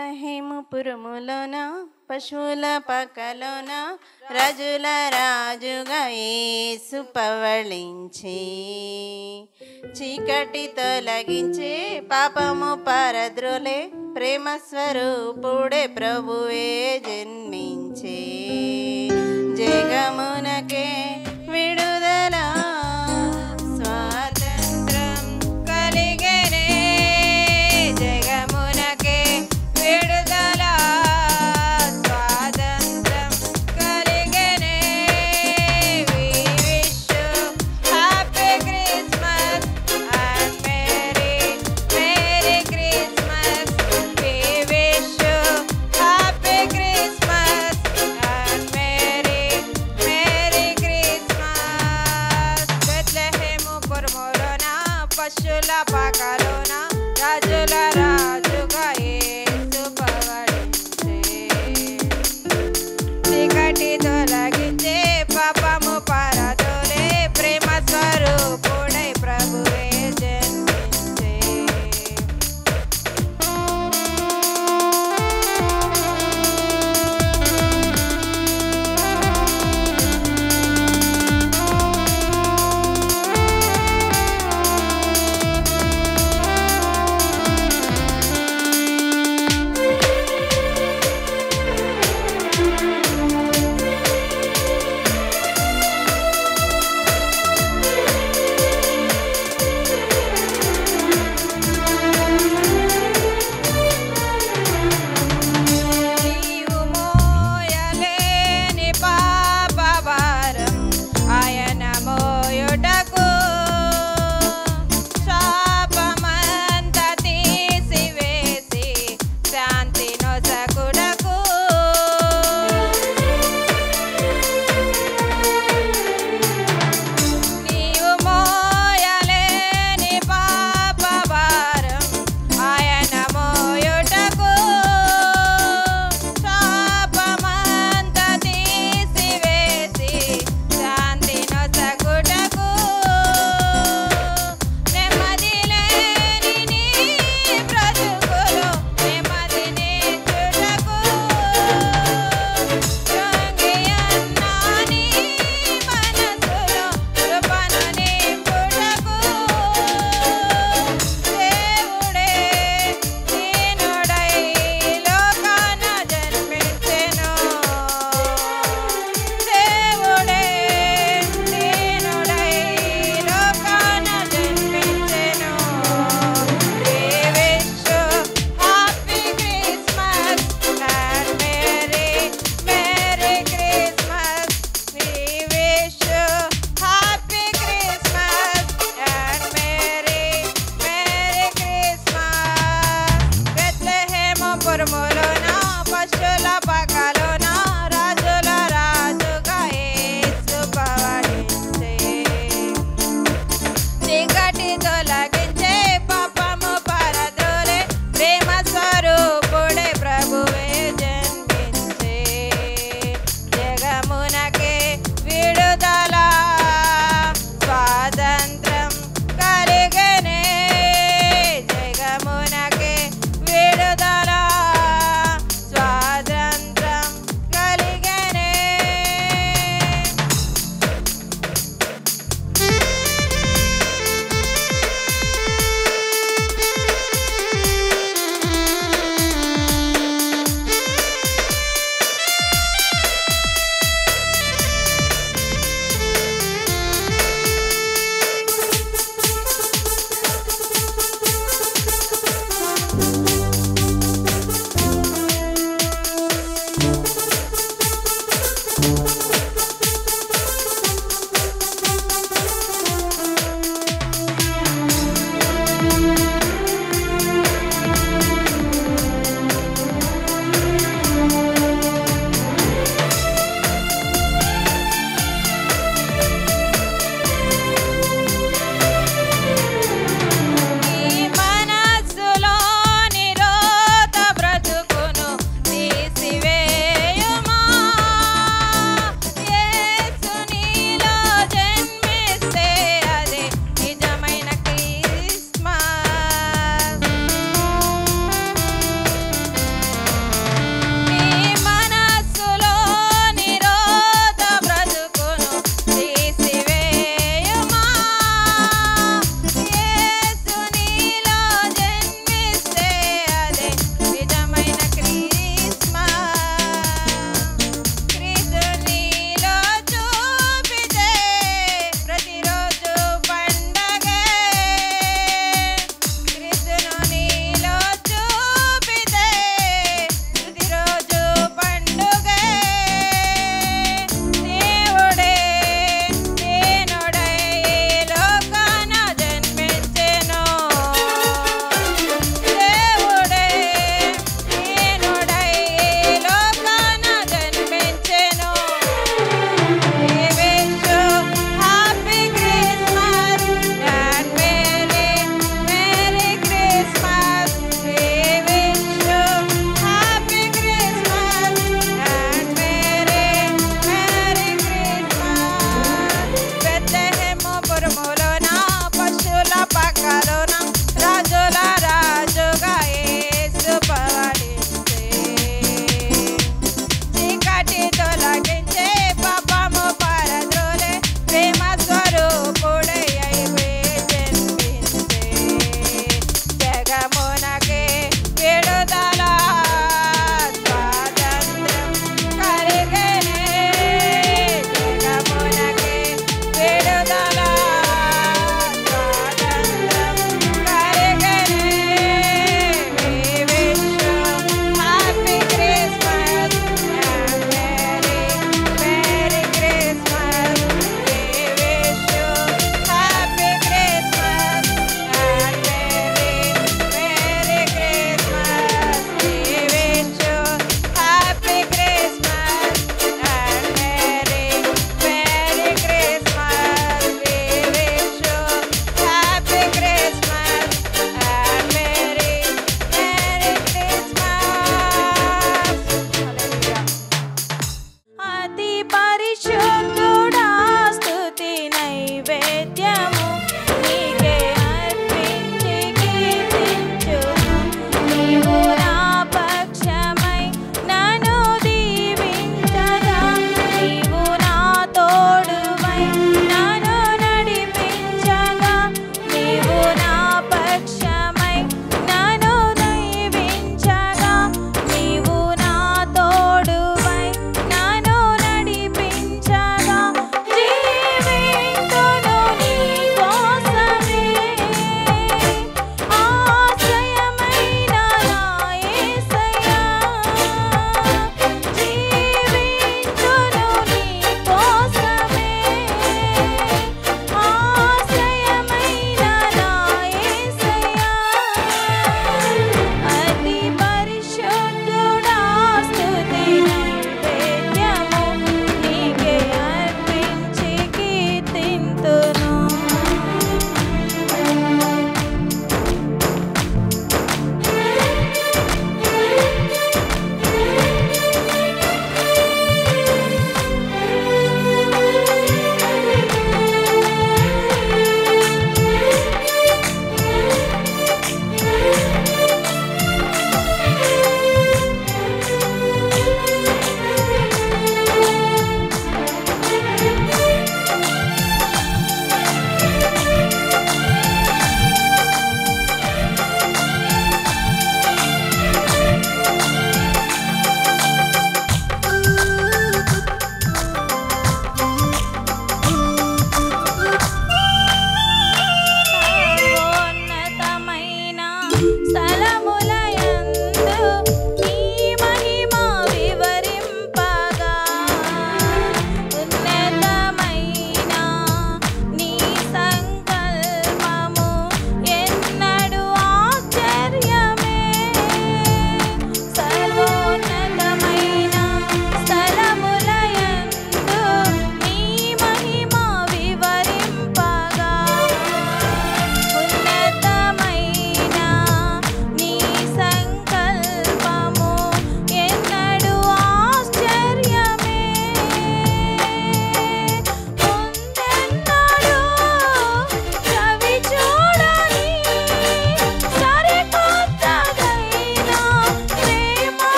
బెత్లెహేము పురములోన పశువుల పక్కలోన రాజుల రాజుగా యేసు పవళించి చీకటి తొలగించి పాపము పరద్రోలే ప్రేమ స్వరూపుడే ప్రభువే జన్మించే జగమునకే విడుదల స్వాతంత్రం కలిగెనే జగమునకే విడుదల స్వాతంత్రం కలిగెనే we wish you happy Christmas and merry Christmas we wish you happy Christmas and merry Christmas Bethlehem పురములోన పశువుల పాకలోన రాజుల రాజుగా యేసు పవళించే చీకటి తొలగించే పాపము పరదోలే ప్రేమ స్వరూపుడై ప్రభువే జన్మించే నీవు మోయలేని పాపభారం ఆయన మోయుటకు శాపమంతా తీసివేసి శాంతి నొసగుటకు నీవు మోయలేని పాపభారం ఆయన మోయుటకు శాపమంతా తీసివేసి శాంతి నొసగుటకు నెమ్మది లేని నీ బ్రతుకులో నెమ్మదిని చుటకు కృంగియన్నా నీ మనసులో కృపను నింపుటకు దేవుడే దీనుడై లోకాన జన్మించెను దేవుడే దీనుడై లోకాన జన్మించెను we wish you happy Christmas and merry Christmas we wish you happy Christmas and merry Christmas Bethlehem పురములోన పశువుల పక్కలోన రాజుల రాజుగా యేసు పవళించే చీకటి తొలగించే పాపము పరద్రోలే ప్రేమ స్వరూపుడే ప్రభువే జన్మించే జగమునకే విడుదల స్వాతంత్రం కలిగెనే జగమునకే విడుదల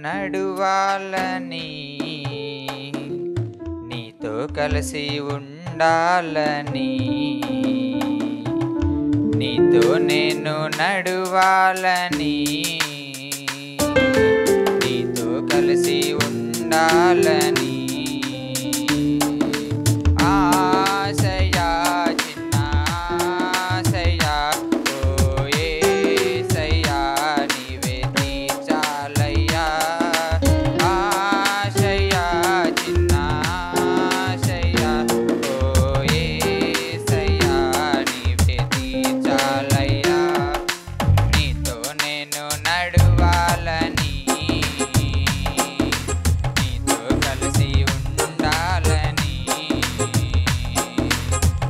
నడువాలని, నీతో కలిసి ఉండాలని, నీతో నేను నడువాలని, నీతో కలిసి ఉండాలని. ఆశయా చిన్న ఆశయా ఓ యేసయ్యా నీవే తీర్చాలయ్యా. ఆశయా చిన్న ఆశయా ఓ యేసయ్యా నీవే తీర్చాలయ్యా. నీతో నేను నడువాలని, నీతో కలిసి ఉండాలని,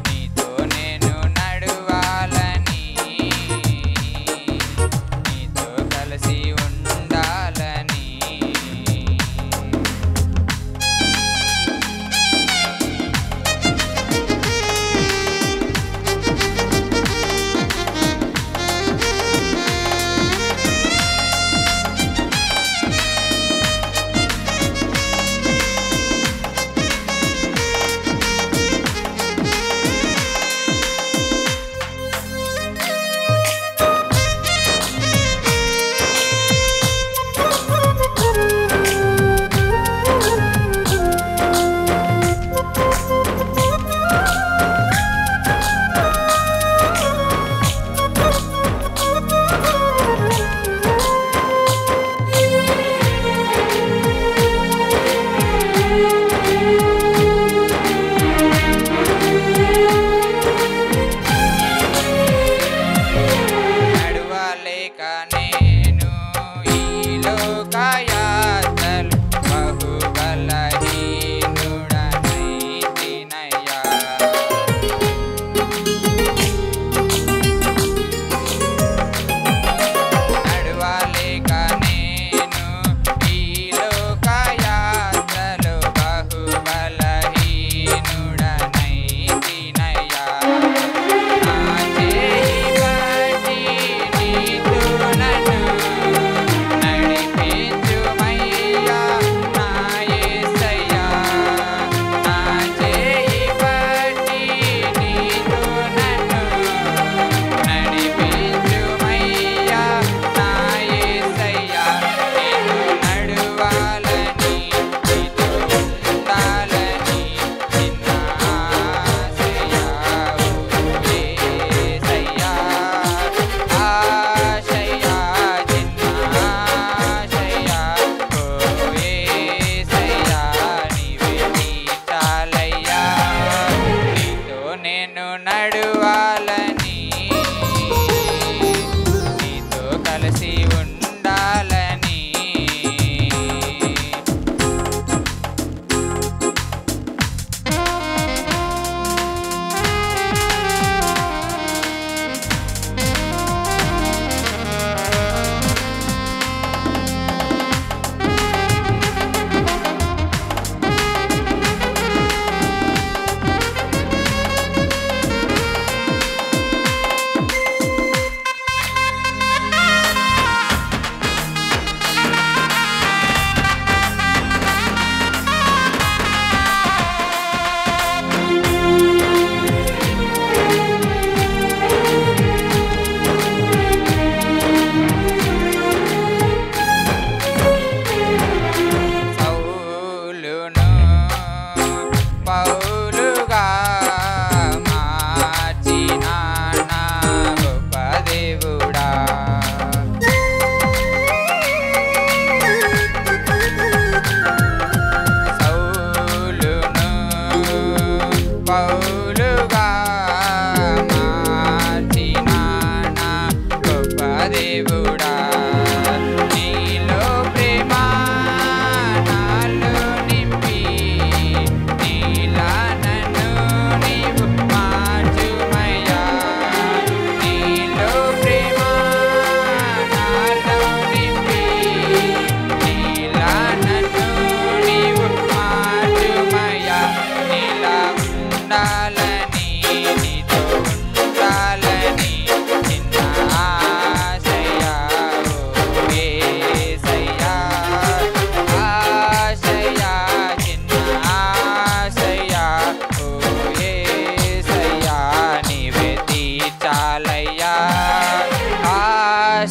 నీతో నేను నడువాలని, నీతో కలిసి ఉండాలని. నడువలేక నేను ఈ లోకయాత్రలు బహు బలహీనుడనైతినయ్యా. నడువలేక నేను ఈ లోకయాత్రలు బహు బలహీనుడనైతినయ్యా. నా చేయి పట్టి నీతో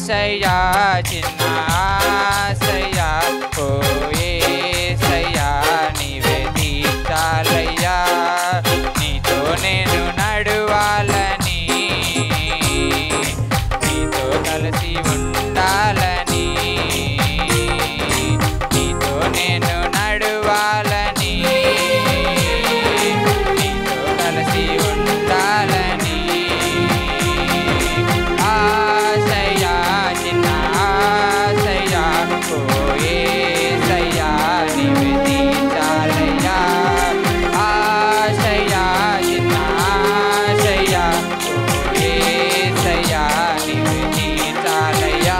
ఆశయా చిన్న ఆశయా ఓ యేసయ్యా నీవే తీర్చాలయ్యా నీతో నేను నడవాలని నీతో కలిసి ఉండాలని నీతో నేను నడవాలని నీతో కలిసి ఉండాలని ఆశయా చిన్న ఆశయా ఓ యేసయ్యా నీవే తీర్చాలయ్యా ఆశయా చిన్న ఆశయా ఓ యేసయ్యా నీవే తీర్చాలయ్యా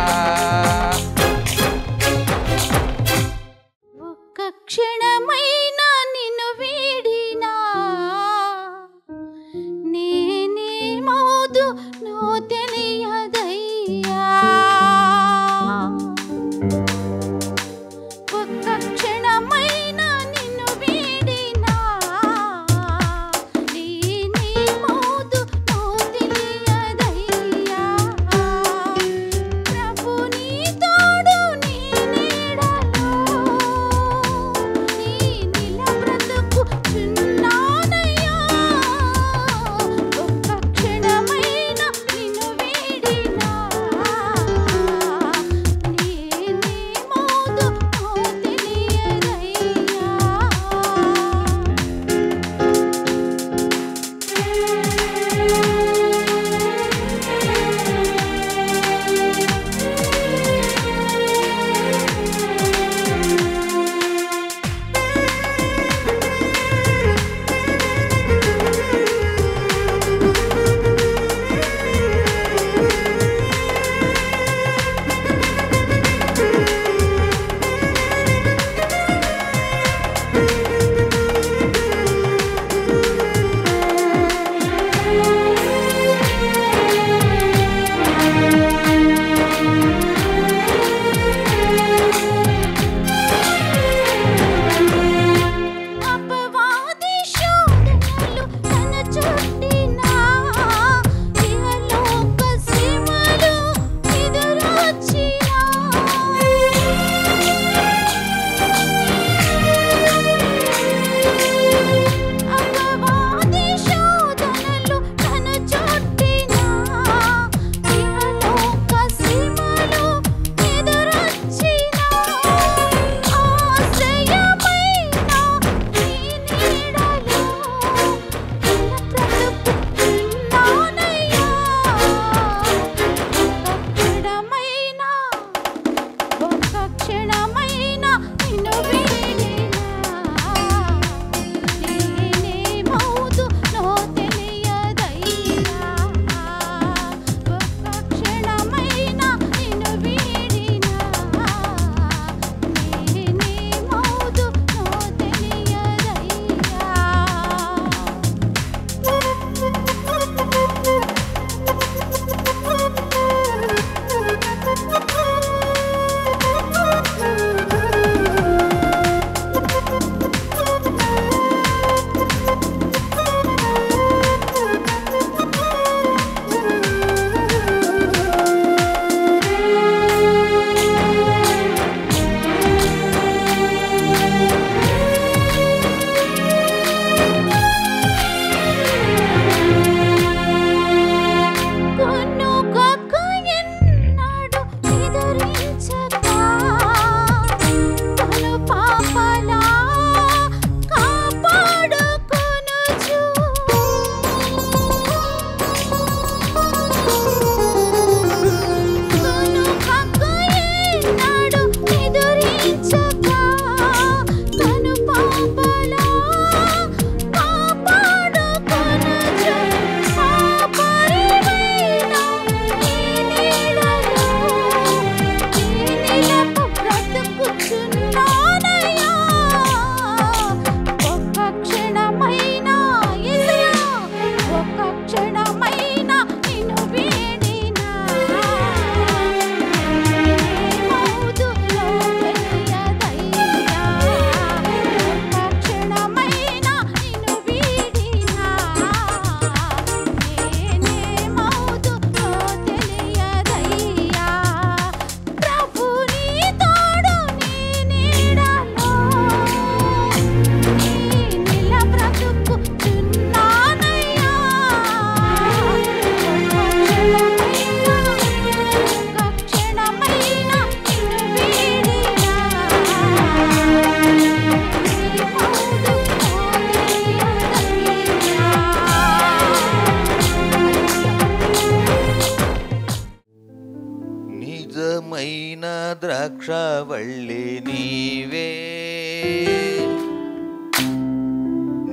నిజమైన ద్రాక్షవల్లి నీవే,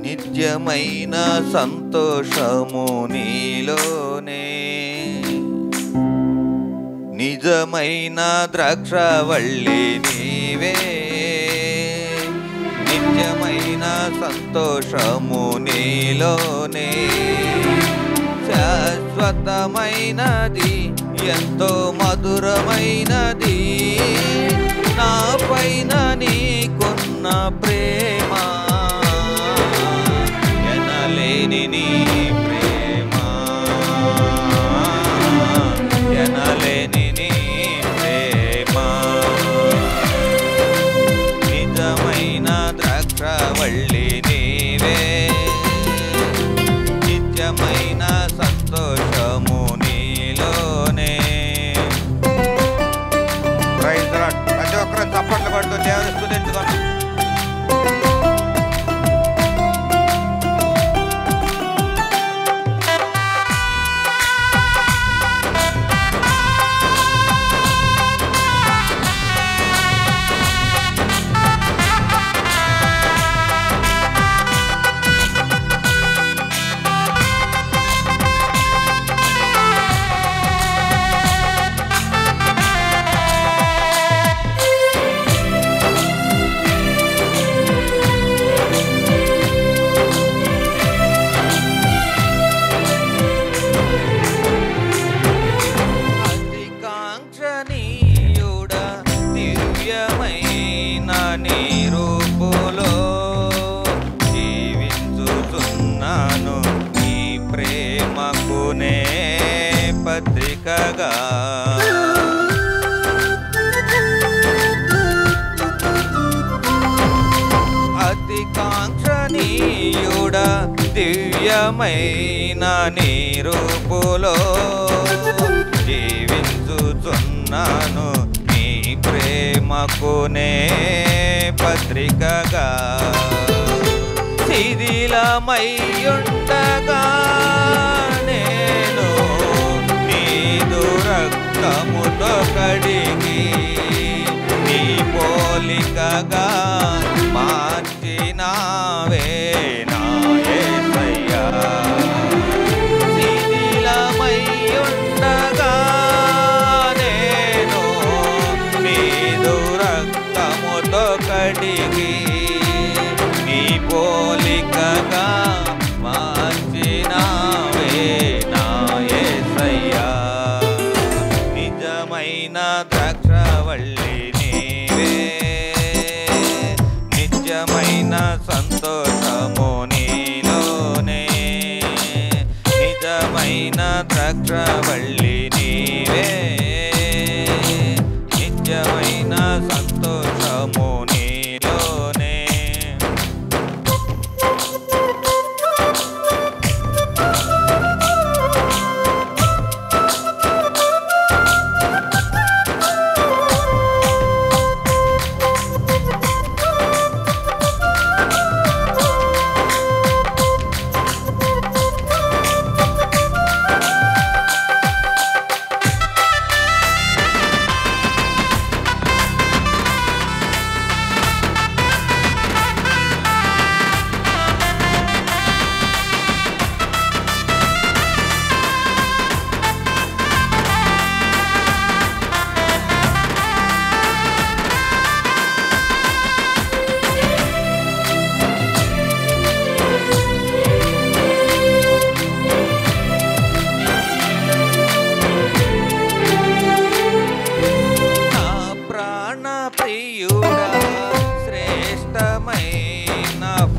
నిత్యమైన సంతోషము నీలోనే. నిజమైన ద్రాక్షవల్లి నీవే, నిత్యమైన సంతోషము నీలోనే. శాశ్వతమైనది ఎంతో మధురమైనది నా పైన నీకున్న ప్రేమ, ఎనలేని నీ ప్రేమ, ఎనలేని నీ ప్రేమ. నిజమైన ద్రాక్షవల్లి నీవే, నిత్యమైన సంతోషము నీలోనే. Praise the lord. ప్రతి ఒక్కరూ చప్పట్లు కొడుతూ దేవుని స్తుతించుకోండి. పత్రికగా అతి కాంక్షణీయుడా దివ్యమైన నీ రూపులో జీవించుచున్నాను నీ ప్రేమకునే పత్రికగా. శిథిలమయ్యుండగా నేను నీదు రక్తముతో కడిగి నీ పోలికగా మార్చినావే నా యేసయ్యా. శిథిలమయ్యుండగా నేను నీదు రక్తముతో కడిగి నీ పోలికగా మార్చినావే నా యేసయ్యా. నిజమైన ద్రాక్షవల్లి నీవే, నిత్యమైన సంతోషము నీలోనే. నిజమైన ద్రాక్షవల్లి నీవే, నిత్యమైన సంతోషము నీలోనే.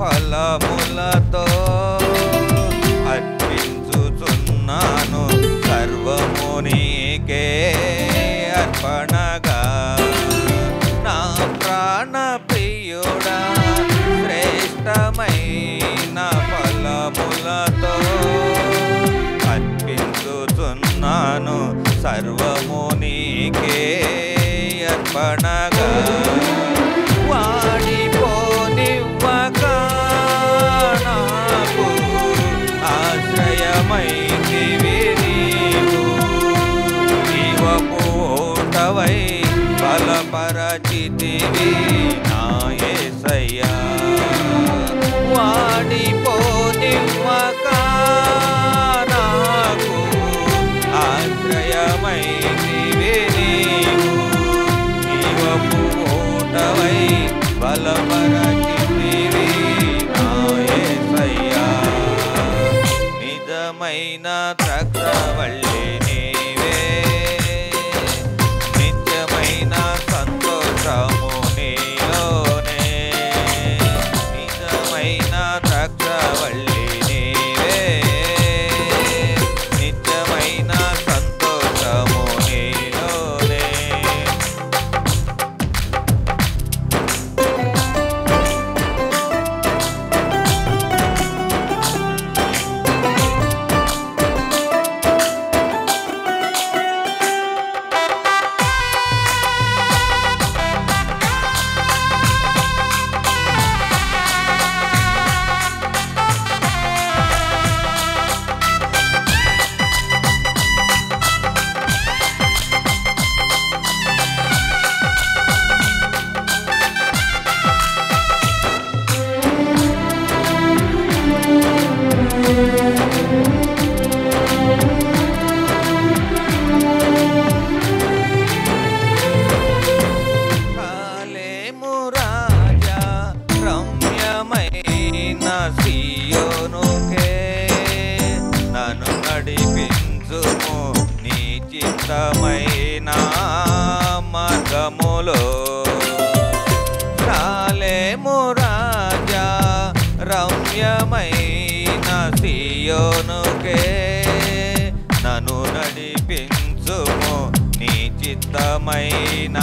ఫలములతో అర్పించుచున్నాను సర్వము నీకే అర్పణగా. నా ప్రాణ ప్రియుడా శ్రేష్టమైన ఫలములతో అర్పించుచున్నాను సర్వము నీకే అర్పణగా. వాడిపోనివ్వక నాకు ఆశ్రయమైతివి నీవు, జీవపు ఓటవ పుట్టవై బలపరచితివి నా యేసయ్యా వాడిపోనివ్వక నాకు ఆశ్రయమైతివి నీవు జీవపు ఊటవై బలపరచితివి నా యేసయ్యా నిజమైన ద్రాక్షవల్లి నీవే నిత్యమైన సంతోషము నీలోనే నిజమైన ద్రాక్షవల్లి నీవే నిత్యమైన సంతోషము నీలోనే కాలేము రాజా రమ్యమైన సియోనుకే నన్ను నడిపించుము నీ చిత్తమైన మార్గములో కాలేము రాజా రమ్యమైన సియోనుకే నన్ను నడిపించుము నీ చిత్తమైన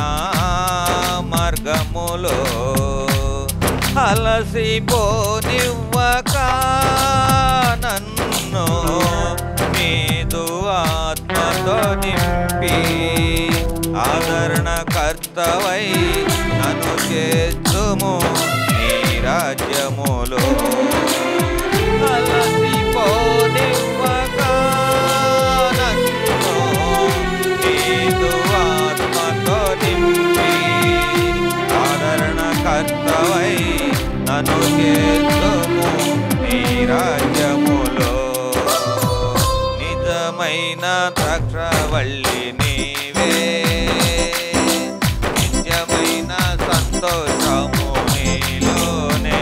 మార్గములో అలసిపోనివ్వక నన్ను నీదు ఆత్మతో నింపి ఆదరణకర్తవై నన్ను చేర్చుము నీ రాజ్యములో అలసిపోనివ్వక నన్ను నీదు ఆత్మతో నింపి ఆదరణకర్తవై నన్ను చేర్చుము నీ రాజ్యములో నిజమైన ద్రాక్షవల్లి నీవే నిత్యమైన సంతోషము నీలోనే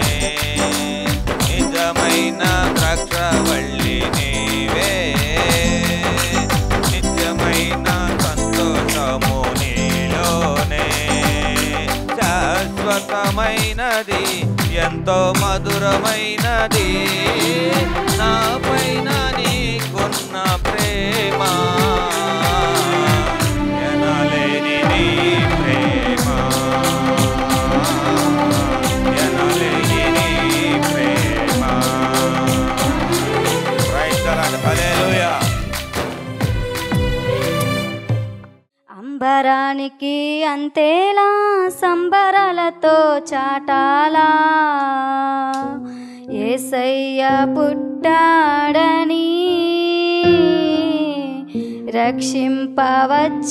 నిజమైన ద్రాక్షవల్లి నీవే నిత్యమైన సంతోషము నీలోనే శాశ్వతమైనది ఎంతో మధురమైనది నా పైన నీకున్న ప్రేమ ఎనలేని నీ ప్రేమ ఎనలేని నీ ప్రేమ ప్రైజ్ ది లార్డ్ హల్లెలూయా అంబరానికి అంతేలా సంబరాలతో చాటాలా యేసయ్య పుట్టాడని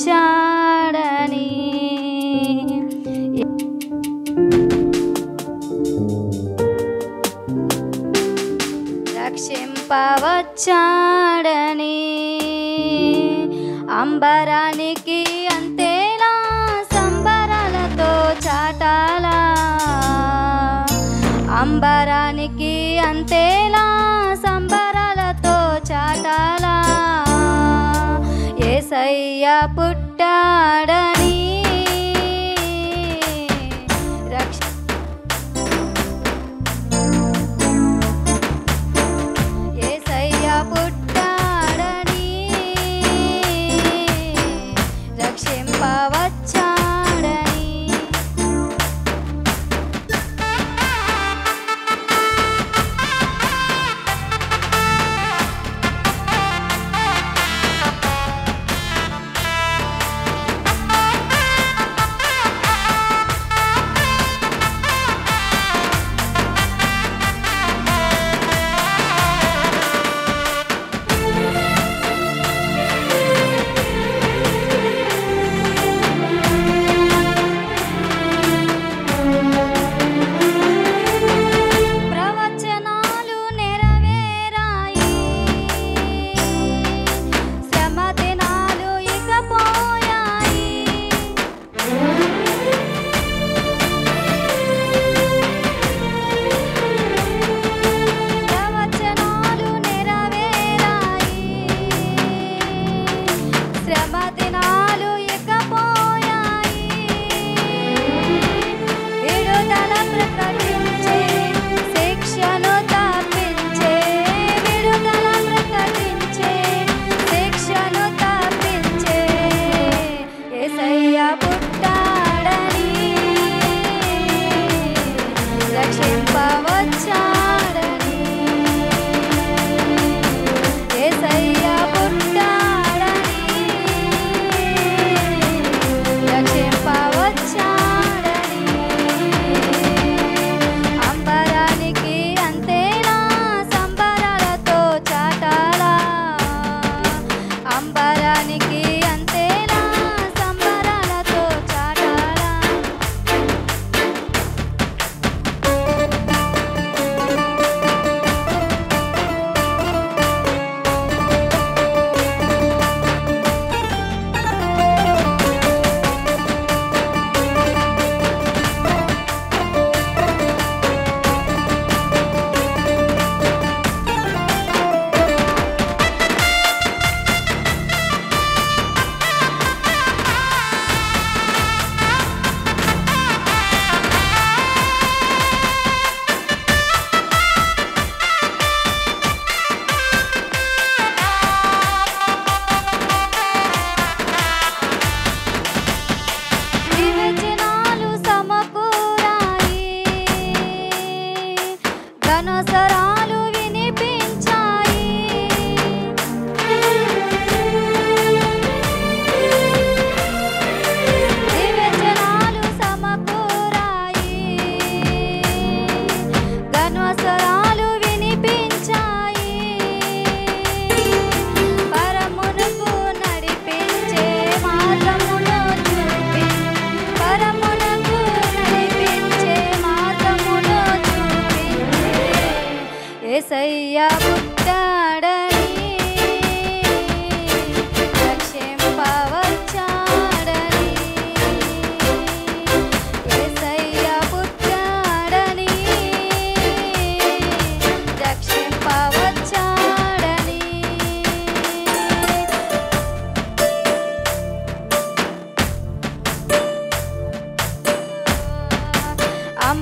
రక్షింపవచ్చాడని రక్షింపవచ్చాడని అంబరానికి అంతేలా సంబరాలతో చాటాలా అంబరానికి అంతేలా సంబరాలతో చాటాలా యేసయ్య పుట్టాడని యేసయ్య పుట్టాడని రక్షింపవచ్చాడని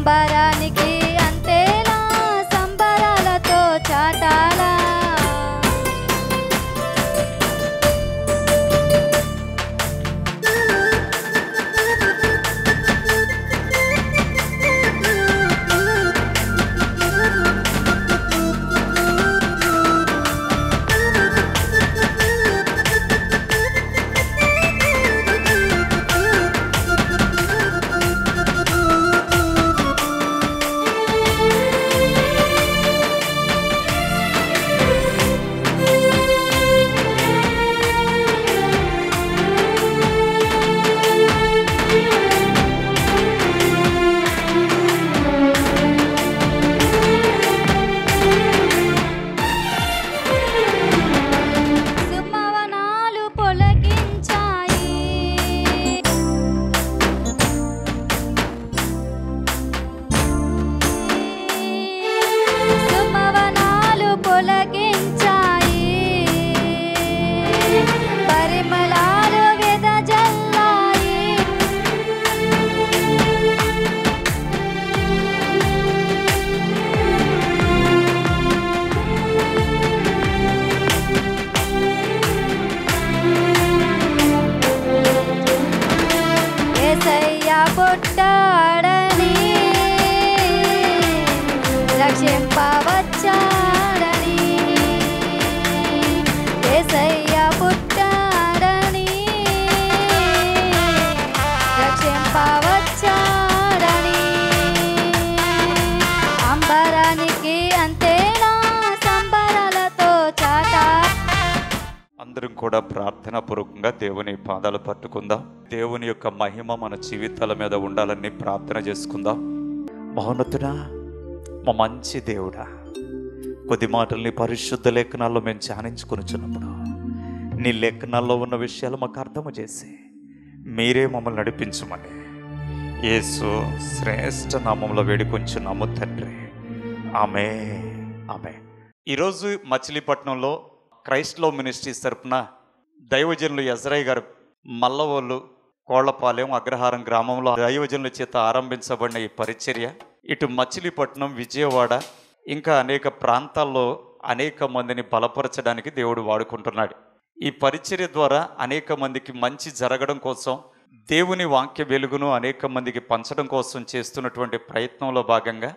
అంబరానికి అంతేలా సంబరాలతో చాటాలా సుమవనాలు పొలకించాయి సుమవనాలు పొలకించాయి పరిమళాలు వెదజల్లాయి యేసయ్య పుట్టాడని రక్షింపవచ్చాడని యేసయ్య పుట్టాడని రక్షింపవచ్చాడని అంబరానికి అంతేనా సంబరాలతో చాటా అందరం కూడా ప్రార్థనా పూర్వకంగా దేవుని పాదాలు పట్టుకుందాం. దేవుని యొక్క మహిమ మన జీవితాల మీద ఉండాలని ప్రార్థన చేసుకుందాం. మహోన్నతుడా, మా మంచి దేవుడా, కొద్ది మాటల్ని పరిశుద్ధ లేఖనాల్లో మేము ధ్యానించుకొనిచున్నప్పుడు నీ లేఖనాల్లో ఉన్న విషయాలు మాకు అర్థము చేసి మీరే మమ్మల్ని నడిపించమని యేసు శ్రేష్ఠ నామంలో వేడుకొంచున్నాము తండ్రి. ఆమె ఆమె. ఈరోజు మచిలీపట్నంలో క్రైస్ట్ లవ్ మినిస్ట్రీస్ తరపున దైవజనులు యజ్రాయి గారు మల్లవోళ్ళు కోళ్లపాలెం అగ్రహారం గ్రామంలో దైవజనుల చేత ఆరంభించబడిన ఈ పరిచర్య ఇటు మచిలీపట్నం, విజయవాడ ఇంకా అనేక ప్రాంతాల్లో అనేక మందిని బలపరచడానికి దేవుడు వాడుకుంటున్నాడు. ఈ పరిచర్య ద్వారా అనేక మందికి మంచి జరగడం కోసం, దేవుని వాక్య వెలుగును అనేక మందికి పంచడం కోసం చేస్తున్నటువంటి ప్రయత్నంలో భాగంగా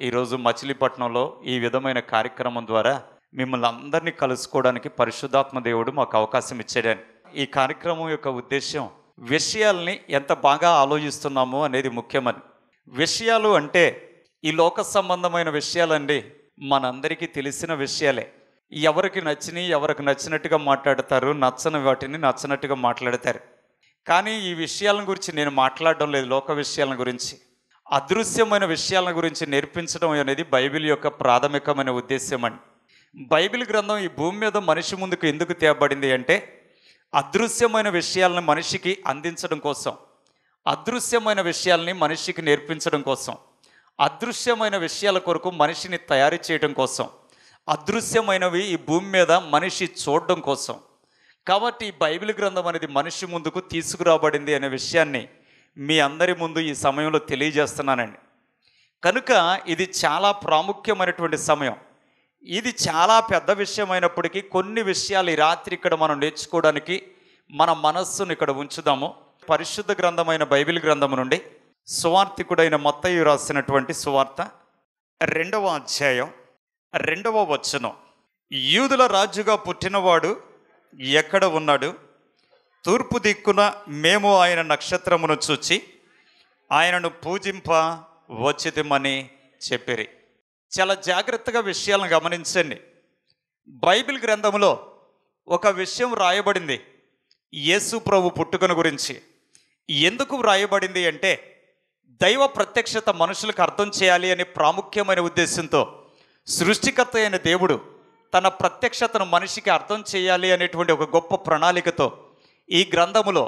ఈరోజు మచిలీపట్నంలో ఈ విధమైన కార్యక్రమం ద్వారా మిమ్మల్ని అందరినీ కలుసుకోవడానికి పరిశుద్ధాత్మ దేవుడు మాకు అవకాశం ఇచ్చాడని. ఈ కార్యక్రమం యొక్క ఉద్దేశం విషయాల్ని ఎంత బాగా ఆలోచిస్తున్నామో అనేది ముఖ్యమని. విషయాలు అంటే ఈ లోక సంబంధమైన విషయాలండి మనందరికీ తెలిసిన విషయాలే. ఎవరికి నచ్చినాయి ఎవరికి నచ్చినట్టుగా మాట్లాడతారు, నచ్చని వాటిని నచ్చినట్టుగా మాట్లాడతారు. కానీ ఈ విషయాల గురించి నేను మాట్లాడడం లేదు. లోక విషయాల గురించి, అదృశ్యమైన విషయాల గురించి నేర్పించడం అనేది బైబిల్ యొక్క ప్రాథమికమైన ఉద్దేశం అండి. బైబిల్ గ్రంథం ఈ భూమి మీద మనిషి ముందుకు ఎందుకు తేబడింది అంటే అదృశ్యమైన విషయాలను మనిషికి అందించడం కోసం, అదృశ్యమైన విషయాల్ని మనిషికి నేర్పించడం కోసం, అదృశ్యమైన విషయాల కొరకు మనిషిని తయారు చేయడం కోసం, అదృశ్యమైనవి ఈ భూమి మీద మనిషి చూడడం కోసం. కాబట్టి ఈ బైబిల్ గ్రంథం అనేది మనిషి ముందుకు తీసుకురాబడింది అనే విషయాన్ని మీ అందరి ముందు ఈ సమయంలో తెలియజేస్తున్నానండి. కనుక ఇది చాలా ప్రాముఖ్యమైనటువంటి సమయం. ఇది చాలా పెద్ద విషయం అయినప్పటికీ కొన్ని విషయాలు ఈ రాత్రి ఇక్కడ మనం నేర్చుకోవడానికి మన మనస్సును ఇక్కడ ఉంచుదాము. పరిశుద్ధ గ్రంథమైన బైబిల్ గ్రంథం నుండి సువార్తికుడైన మత్తయి రాసినటువంటి సువార్త 2వ అధ్యాయం 2వ వచనం. యూదుల రాజుగా పుట్టినవాడు ఎక్కడ ఉన్నాడు? తూర్పు దిక్కున మేము ఆయన నక్షత్రమును చూచి ఆయనను పూజింప వచ్చితిమని చెప్పిరి. చాలా జాగ్రత్తగా విషయాలను గమనించండి. బైబిల్ గ్రంథంలో ఒక విషయం రాయబడింది యేసు ప్రభు పుట్టుకను గురించి. ఎందుకు వ్రాయబడింది అంటే దైవ ప్రత్యక్షత మనుషులకు అర్థం చేయాలి అనే ప్రాముఖ్యమైన ఉద్దేశంతో సృష్టికర్త అయిన దేవుడు తన ప్రత్యక్షతను మనిషికి అర్థం చేయాలి అనేటువంటి ఒక గొప్ప ప్రణాళికతో ఈ గ్రంథములో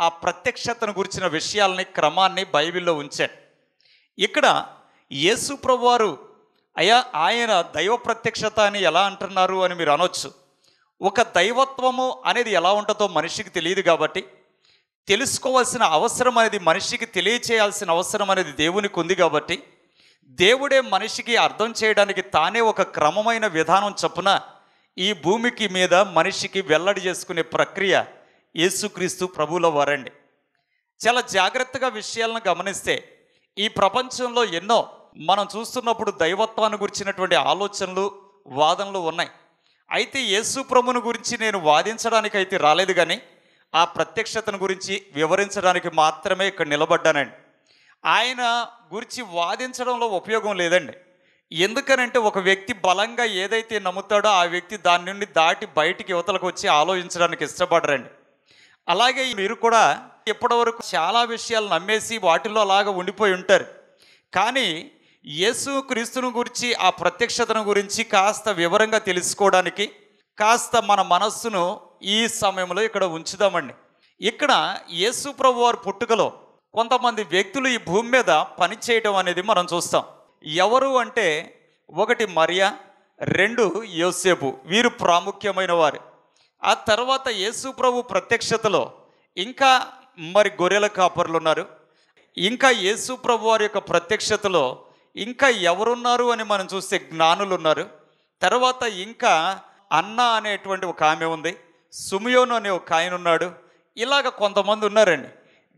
ఆ ప్రత్యక్షతను గురించిన విషయాలని క్రమాన్ని బైబిల్లో ఉంచాడు. ఇక్కడ యేసు ప్రభువారు అయ్యా ఆయన దైవ ప్రత్యక్షత అని ఎలా అంటున్నారు అని మీరు అనొచ్చు. ఒక దైవత్వము అనేది ఎలా ఉంటుందో మనిషికి తెలియదు కాబట్టి తెలుసుకోవాల్సిన అవసరం అనేది మనిషికి తెలియచేయాల్సిన అవసరం అనేది దేవునికి ఉంది కాబట్టి దేవుడే మనిషికి అర్థం చేయడానికి తానే ఒక క్రమమైన విధానం చొప్పున ఈ భూమికి మీద మనిషికి వెల్లడి చేసుకునే ప్రక్రియ యేసుక్రీస్తు ప్రభువుల వారండి. చాలా జాగ్రత్తగా విషయాలను గమనిస్తే ఈ ప్రపంచంలో ఎన్నో మనం చూస్తున్నప్పుడు దైవత్వాన్ని గురించినటువంటి ఆలోచనలు, వాదనలు ఉన్నాయి. అయితే యేసు ప్రభువుని గురించి నేను వాదించడానికి అయితే రాలేదు, కానీ ఆ ప్రత్యక్షతను గురించి వివరించడానికి మాత్రమే ఇక్కడ నిలబడ్డానండి. ఆయన గురించి వాదించడంలో ఉపయోగం లేదండి. ఎందుకనంటే ఒక వ్యక్తి బలంగా ఏదైతే నమ్ముతాడో ఆ వ్యక్తి దాని నుండి దాటి బయటికి యువతలకు వచ్చి ఆలోచించడానికి ఇష్టపడరండి. అలాగే మీరు కూడా ఇప్పటివరకు చాలా విషయాలు నమ్మేసి వాటిలో అలాగా ఉండిపోయి ఉంటారు. కానీ యేసు క్రీస్తుని గురించి, ఆ ప్రత్యక్షతను గురించి కాస్త వివరంగా తెలుసుకోవడానికి కాస్త మన మనస్సును ఈ సమయంలో ఇక్కడ ఉంచుదామండి. ఇక్కడ యేసు ప్రభు వారి పుట్టుకలో కొంతమంది వ్యక్తులు ఈ భూమి మీద పనిచేయటం అనేది మనం చూస్తాం. ఎవరు అంటే, ఒకటి మరియా, 2 యోసేపు. వీరు ప్రాముఖ్యమైన వారు. ఆ తర్వాత యేసు ప్రభు ప్రత్యక్షతలో ఇంకా మరి గొర్రెల కాపర్లు ఉన్నారు. ఇంకా యేసు ప్రభు వారి యొక్క ప్రత్యక్షతలో ఇంకా ఎవరున్నారు అని మనం చూస్తే జ్ఞానులు ఉన్నారు. తర్వాత ఇంకా అన్న అనేటువంటి ఒక ఆమె ఉంది, సుమియోను అనే ఒక ఆయన ఉన్నాడు. ఇలాగ కొంతమంది ఉన్నారండి.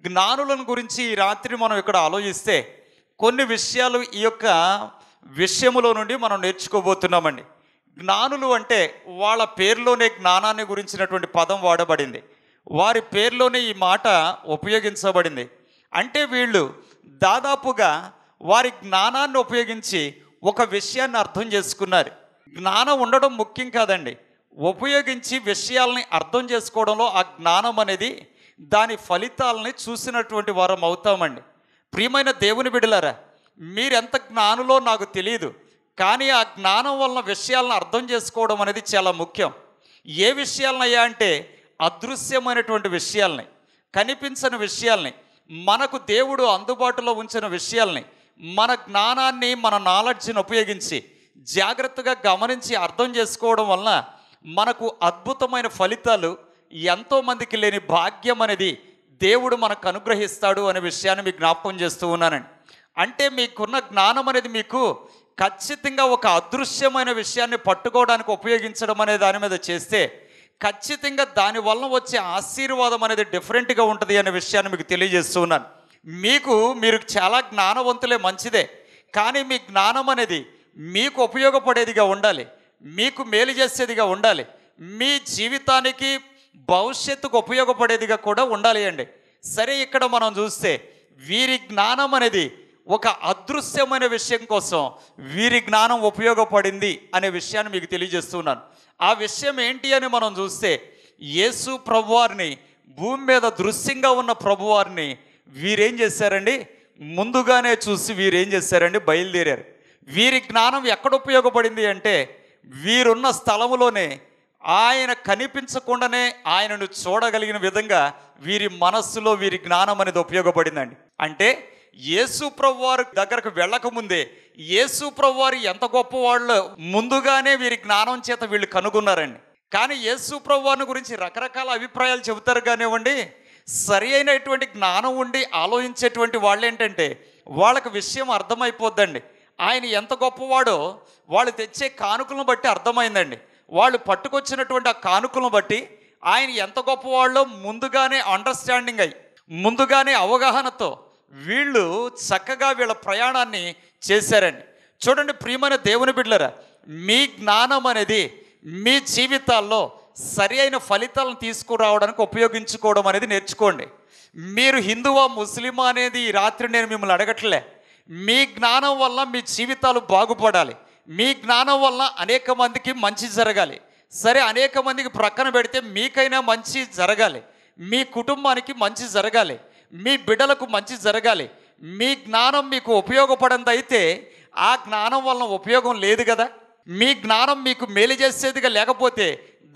జ్ఞానులను గురించి ఈ రాత్రి మనం ఇక్కడ ఆలోచిస్తే కొన్ని విషయాలు ఈ యొక్క విషయములో నుండి మనం నేర్చుకోబోతున్నామండి. జ్ఞానులు అంటే వాళ్ళ పేరులోనే జ్ఞానాన్ని గురించినటువంటి పదం వాడబడింది, వారి పేరులోనే ఈ మాట ఉపయోగించబడింది. అంటే వీళ్ళు దాదాపుగా వారి జ్ఞానాన్ని ఉపయోగించి ఒక విషయాన్ని అర్థం చేసుకున్నారు. జ్ఞానం ఉండడం ముఖ్యం కాదండి, ఉపయోగించి విషయాల్ని అర్థం చేసుకోవడంలో ఆ జ్ఞానం అనేది దాని ఫలితాలని చూసినటువంటి వారం అవుతామండి. ప్రియమైన దేవుని బిడ్డలారా, మీరెంత జ్ఞానులో నాకు తెలియదు, కానీ ఆ జ్ఞానం వలన విషయాలను అర్థం చేసుకోవడం అనేది చాలా ముఖ్యం. ఏ విషయాలనయ్యా అంటే అదృశ్యమైనటువంటి విషయాల్ని, కనిపించని విషయాల్ని, మనకు దేవుడు అందుబాటులో ఉంచిన విషయాల్ని, మన జ్ఞానాన్ని, మన నాలెడ్జ్ని ఉపయోగించి జాగ్రత్తగా గమనించి అర్థం చేసుకోవడం వలన మనకు అద్భుతమైన ఫలితాలు, ఎంతోమందికి లేని భాగ్యం అనేది దేవుడు మనకు అనుగ్రహిస్తాడు అనే విషయాన్ని మీకు జ్ఞాపకం చేస్తూ ఉన్నానండి. అంటే మీకున్న జ్ఞానం అనేది మీకు ఖచ్చితంగా ఒక అదృశ్యమైన విషయాన్ని పట్టుకోవడానికి ఉపయోగించడం అనే దాని మీద చేస్తే ఖచ్చితంగా దానివల్ల వచ్చే ఆశీర్వాదం అనేది డిఫరెంట్గా ఉంటుంది అనే విషయాన్ని మీకు తెలియజేస్తూ ఉన్నాను. మీరు చాలా జ్ఞానవంతులే, మంచిదే, కానీ మీ జ్ఞానం అనేది మీకు ఉపయోగపడేదిగా ఉండాలి, మీకు మేలు చేసేదిగా ఉండాలి, మీ జీవితానికి భవిష్యత్తుకు ఉపయోగపడేదిగా కూడా ఉండాలి అండి. సరే, ఇక్కడ మనం చూస్తే వీరి జ్ఞానం అనేది ఒక అదృశ్యమైన విషయం కోసం వీరి జ్ఞానం ఉపయోగపడింది అనే విషయాన్ని మీకు తెలియజేస్తున్నాను. ఆ విషయం ఏంటి అని మనం చూస్తే, యేసు ప్రభువారిని, భూమి మీద దృశ్యంగా ఉన్న ప్రభువారిని వీరేం చేశారండి, ముందుగానే చూసి వీరేం చేశారండి, బయలుదేరారు. వీరి జ్ఞానం ఎక్కడ ఉపయోగపడింది అంటే, వీరున్న స్థలములోనే ఆయన కనిపించకుండానే ఆయనను చూడగలిగిన విధంగా వీరి మనస్సులో వీరి జ్ఞానం అనేది ఉపయోగపడిందండి. అంటే యేసు ప్రభువారి దగ్గరకు వెళ్ళకముందే యేసు ప్రభువారు ఎంత గొప్పవాళ్ళు ముందుగానే వీరి జ్ఞానం చేత వీళ్ళు కనుగొన్నారండి. కానీ యేసు ప్రభువారిని గురించి రకరకాల అభిప్రాయాలు చెబుతారు కానివ్వండి, సరి అయినటువంటి జ్ఞానం ఉండి ఆలోచించేటువంటి వాళ్ళు ఏంటంటే వాళ్ళకి విషయం అర్థమైపోద్దండి. ఆయన ఎంత గొప్పవాడో వాళ్ళు తెచ్చే కానుకలను బట్టి అర్థమైందండి. వాళ్ళు పట్టుకొచ్చినటువంటి ఆ కానుకలను బట్టి ఆయన ఎంత గొప్పవాళ్ళో ముందుగానే అండర్స్టాండింగ్ అయ్యి, ముందుగానే అవగాహనతో వీళ్ళు చక్కగా వీళ్ళ ప్రయాణాన్ని చేశారండి. చూడండి ప్రియమైన దేవుని బిడ్డలారా, మీ జ్ఞానం అనేది మీ జీవితాల్లో సరి అయిన ఫలితాలను తీసుకురావడానికి ఉపయోగించుకోవడం అనేది నేర్చుకోండి. మీరు హిందువా ముస్లిమా అనేది ఈ రాత్రి నేను మిమ్మల్ని అడగట్లే. మీ జ్ఞానం వల్ల మీ జీవితాలు బాగుపడాలి, మీ జ్ఞానం వల్ల అనేక మందికి మంచి జరగాలి. సరే, అనేక మందికి ప్రక్కన పెడితే మీకైనా మంచి జరగాలి, మీ కుటుంబానికి మంచి జరగాలి, మీ బిడ్డలకు మంచి జరగాలి. మీ జ్ఞానం మీకు ఉపయోగపడంది అయితే ఆ జ్ఞానం వలన ఉపయోగం లేదు కదా. మీ జ్ఞానం మీకు మేలు చేసేదిగా లేకపోతే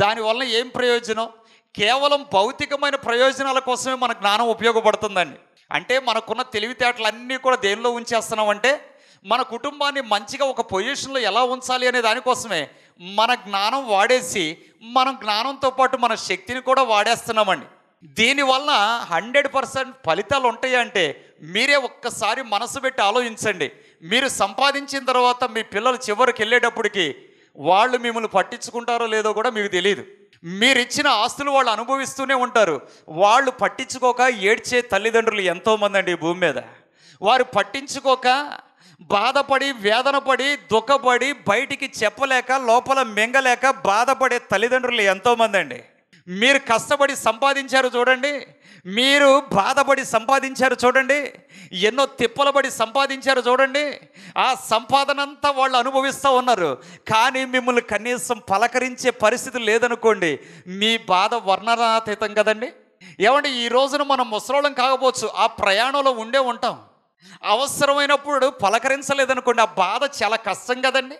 దానివల్ల ఏం ప్రయోజనం? కేవలం భౌతికమైన ప్రయోజనాల కోసమే మన జ్ఞానం ఉపయోగపడుతుందండి. అంటే మనకున్న తెలివితేటలన్నీ కూడా దేనిలో ఉంచేస్తున్నామంటే మన కుటుంబాన్ని మంచిగా ఒక పొజిషన్లో ఎలా ఉంచాలి అనే దానికోసమే మన జ్ఞానం వాడేసి మనం జ్ఞానంతో పాటు మన శక్తిని కూడా వాడేస్తున్నామండి. దీనివల్ల 100% ఫలితాలు ఉంటాయి అంటే మీరే ఒక్కసారి మనసు పెట్టి ఆలోచించండి. మీరు సంపాదించిన తర్వాత మీ పిల్లలు చివరికి వెళ్ళేటప్పటికి వాళ్ళు మిమ్మల్ని పట్టించుకుంటారో లేదో కూడా మీకు తెలియదు. మీరు ఇచ్చిన ఆస్తులు వాళ్ళు అనుభవిస్తూనే ఉంటారు. వాళ్ళు పట్టించుకోక ఏడ్చే తల్లిదండ్రులు ఎంతోమంది అండి ఈ భూమి మీద. వారు పట్టించుకోక బాధపడి వేదన పడి దుఃఖపడి బయటికి చెప్పలేక లోపల మింగలేక బాధపడే తల్లిదండ్రులు ఎంతోమంది అండి. మీరు కష్టపడి సంపాదించారు చూడండి, మీరు బాధపడి సంపాదించారు చూడండి, ఎన్నో తిప్పలబడి సంపాదించారు చూడండి, ఆ సంపాదనంతా వాళ్ళు అనుభవిస్తూ ఉన్నారు. కానీ మిమ్మల్ని కనీసం పలకరించే పరిస్థితి లేదనుకోండి, మీ బాధ వర్ణనాతీతం కదండి. ఏమంటే ఈ రోజున మనం ముసలోళ్ళం కాకపోవచ్చు, ఆ ప్రయాణంలో ఉండే ఉంటాం. అవసరమైనప్పుడు పలకరించలేదనుకోండి, ఆ బాధ చాలా కష్టం కదండి.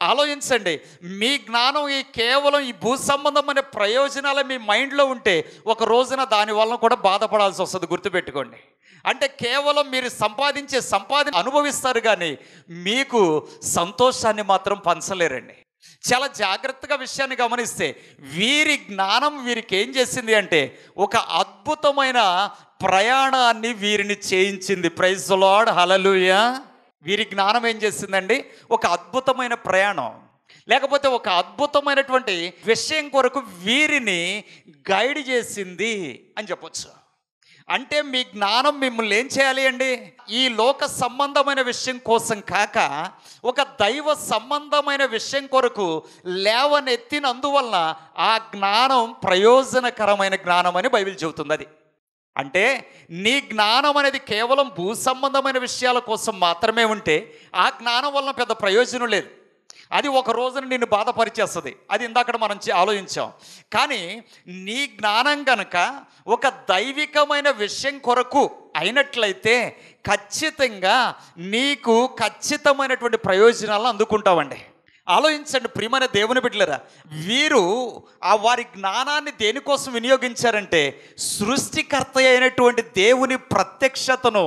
ఆలోచించండి, మీ జ్ఞానం కేవలం ఈ భూ సంబంధమైన ప్రయోజనాలు మీ మైండ్లో ఉంటే ఒక రోజున దానివల్ల కూడా బాధపడాల్సి వస్తుంది. గుర్తుపెట్టుకోండి. అంటే కేవలం మీరు సంపాదించే సంపాదన అనుభవిస్తారు కానీ మీకు సంతోషాన్ని మాత్రం పంచలేరండి. చాలా జాగ్రత్తగా విషయాన్ని గమనిస్తే వీరి జ్ఞానం వీరికి ఏం చేసింది అంటే ఒక అద్భుతమైన ప్రయాణాన్ని వీరిని చేయించింది. ప్రైజ్ ది లార్డ్, హల్లెలూయా. వీరి జ్ఞానం ఏం చేసిందండి? ఒక అద్భుతమైన ప్రయాణం, లేకపోతే ఒక అద్భుతమైనటువంటి విషయం కొరకు వీరిని గైడ్ చేసింది అని చెప్పొచ్చు. అంటే మీ జ్ఞానం మిమ్మల్ని ఏం చేయాలి అండి? ఈ లోక సంబంధమైన విషయం కోసం కాక ఒక దైవ సంబంధమైన విషయం కొరకు లేవనెత్తినందువలన ఆ జ్ఞానం ప్రయోజనకరమైన జ్ఞానం అని బైబిల్ చెబుతుంది. అది అంటే నీ జ్ఞానం అనేది కేవలం భూ సంబంధమైన విషయాల కోసం మాత్రమే ఉంటే ఆ జ్ఞానం వలన పెద్ద ప్రయోజనం లేదు. అది ఒక రోజున నిన్ను బాధపరిచేస్తుంది. అది ఇందాక మనం ఆలోచించాం. కానీ నీ జ్ఞానం కనుక ఒక దైవికమైన విషయం కొరకు అయినట్లయితే ఖచ్చితంగా నీకు ఖచ్చితమైనటువంటి ప్రయోజనాలను అందుకుంటావండి. ఆలోచించండి ప్రియమైన దేవుని బిడ్డలారా, వీరు ఆ వారి జ్ఞానాన్ని దేనికోసం వినియోగించారంటే సృష్టికర్త అయినటువంటి దేవుని ప్రత్యక్షతను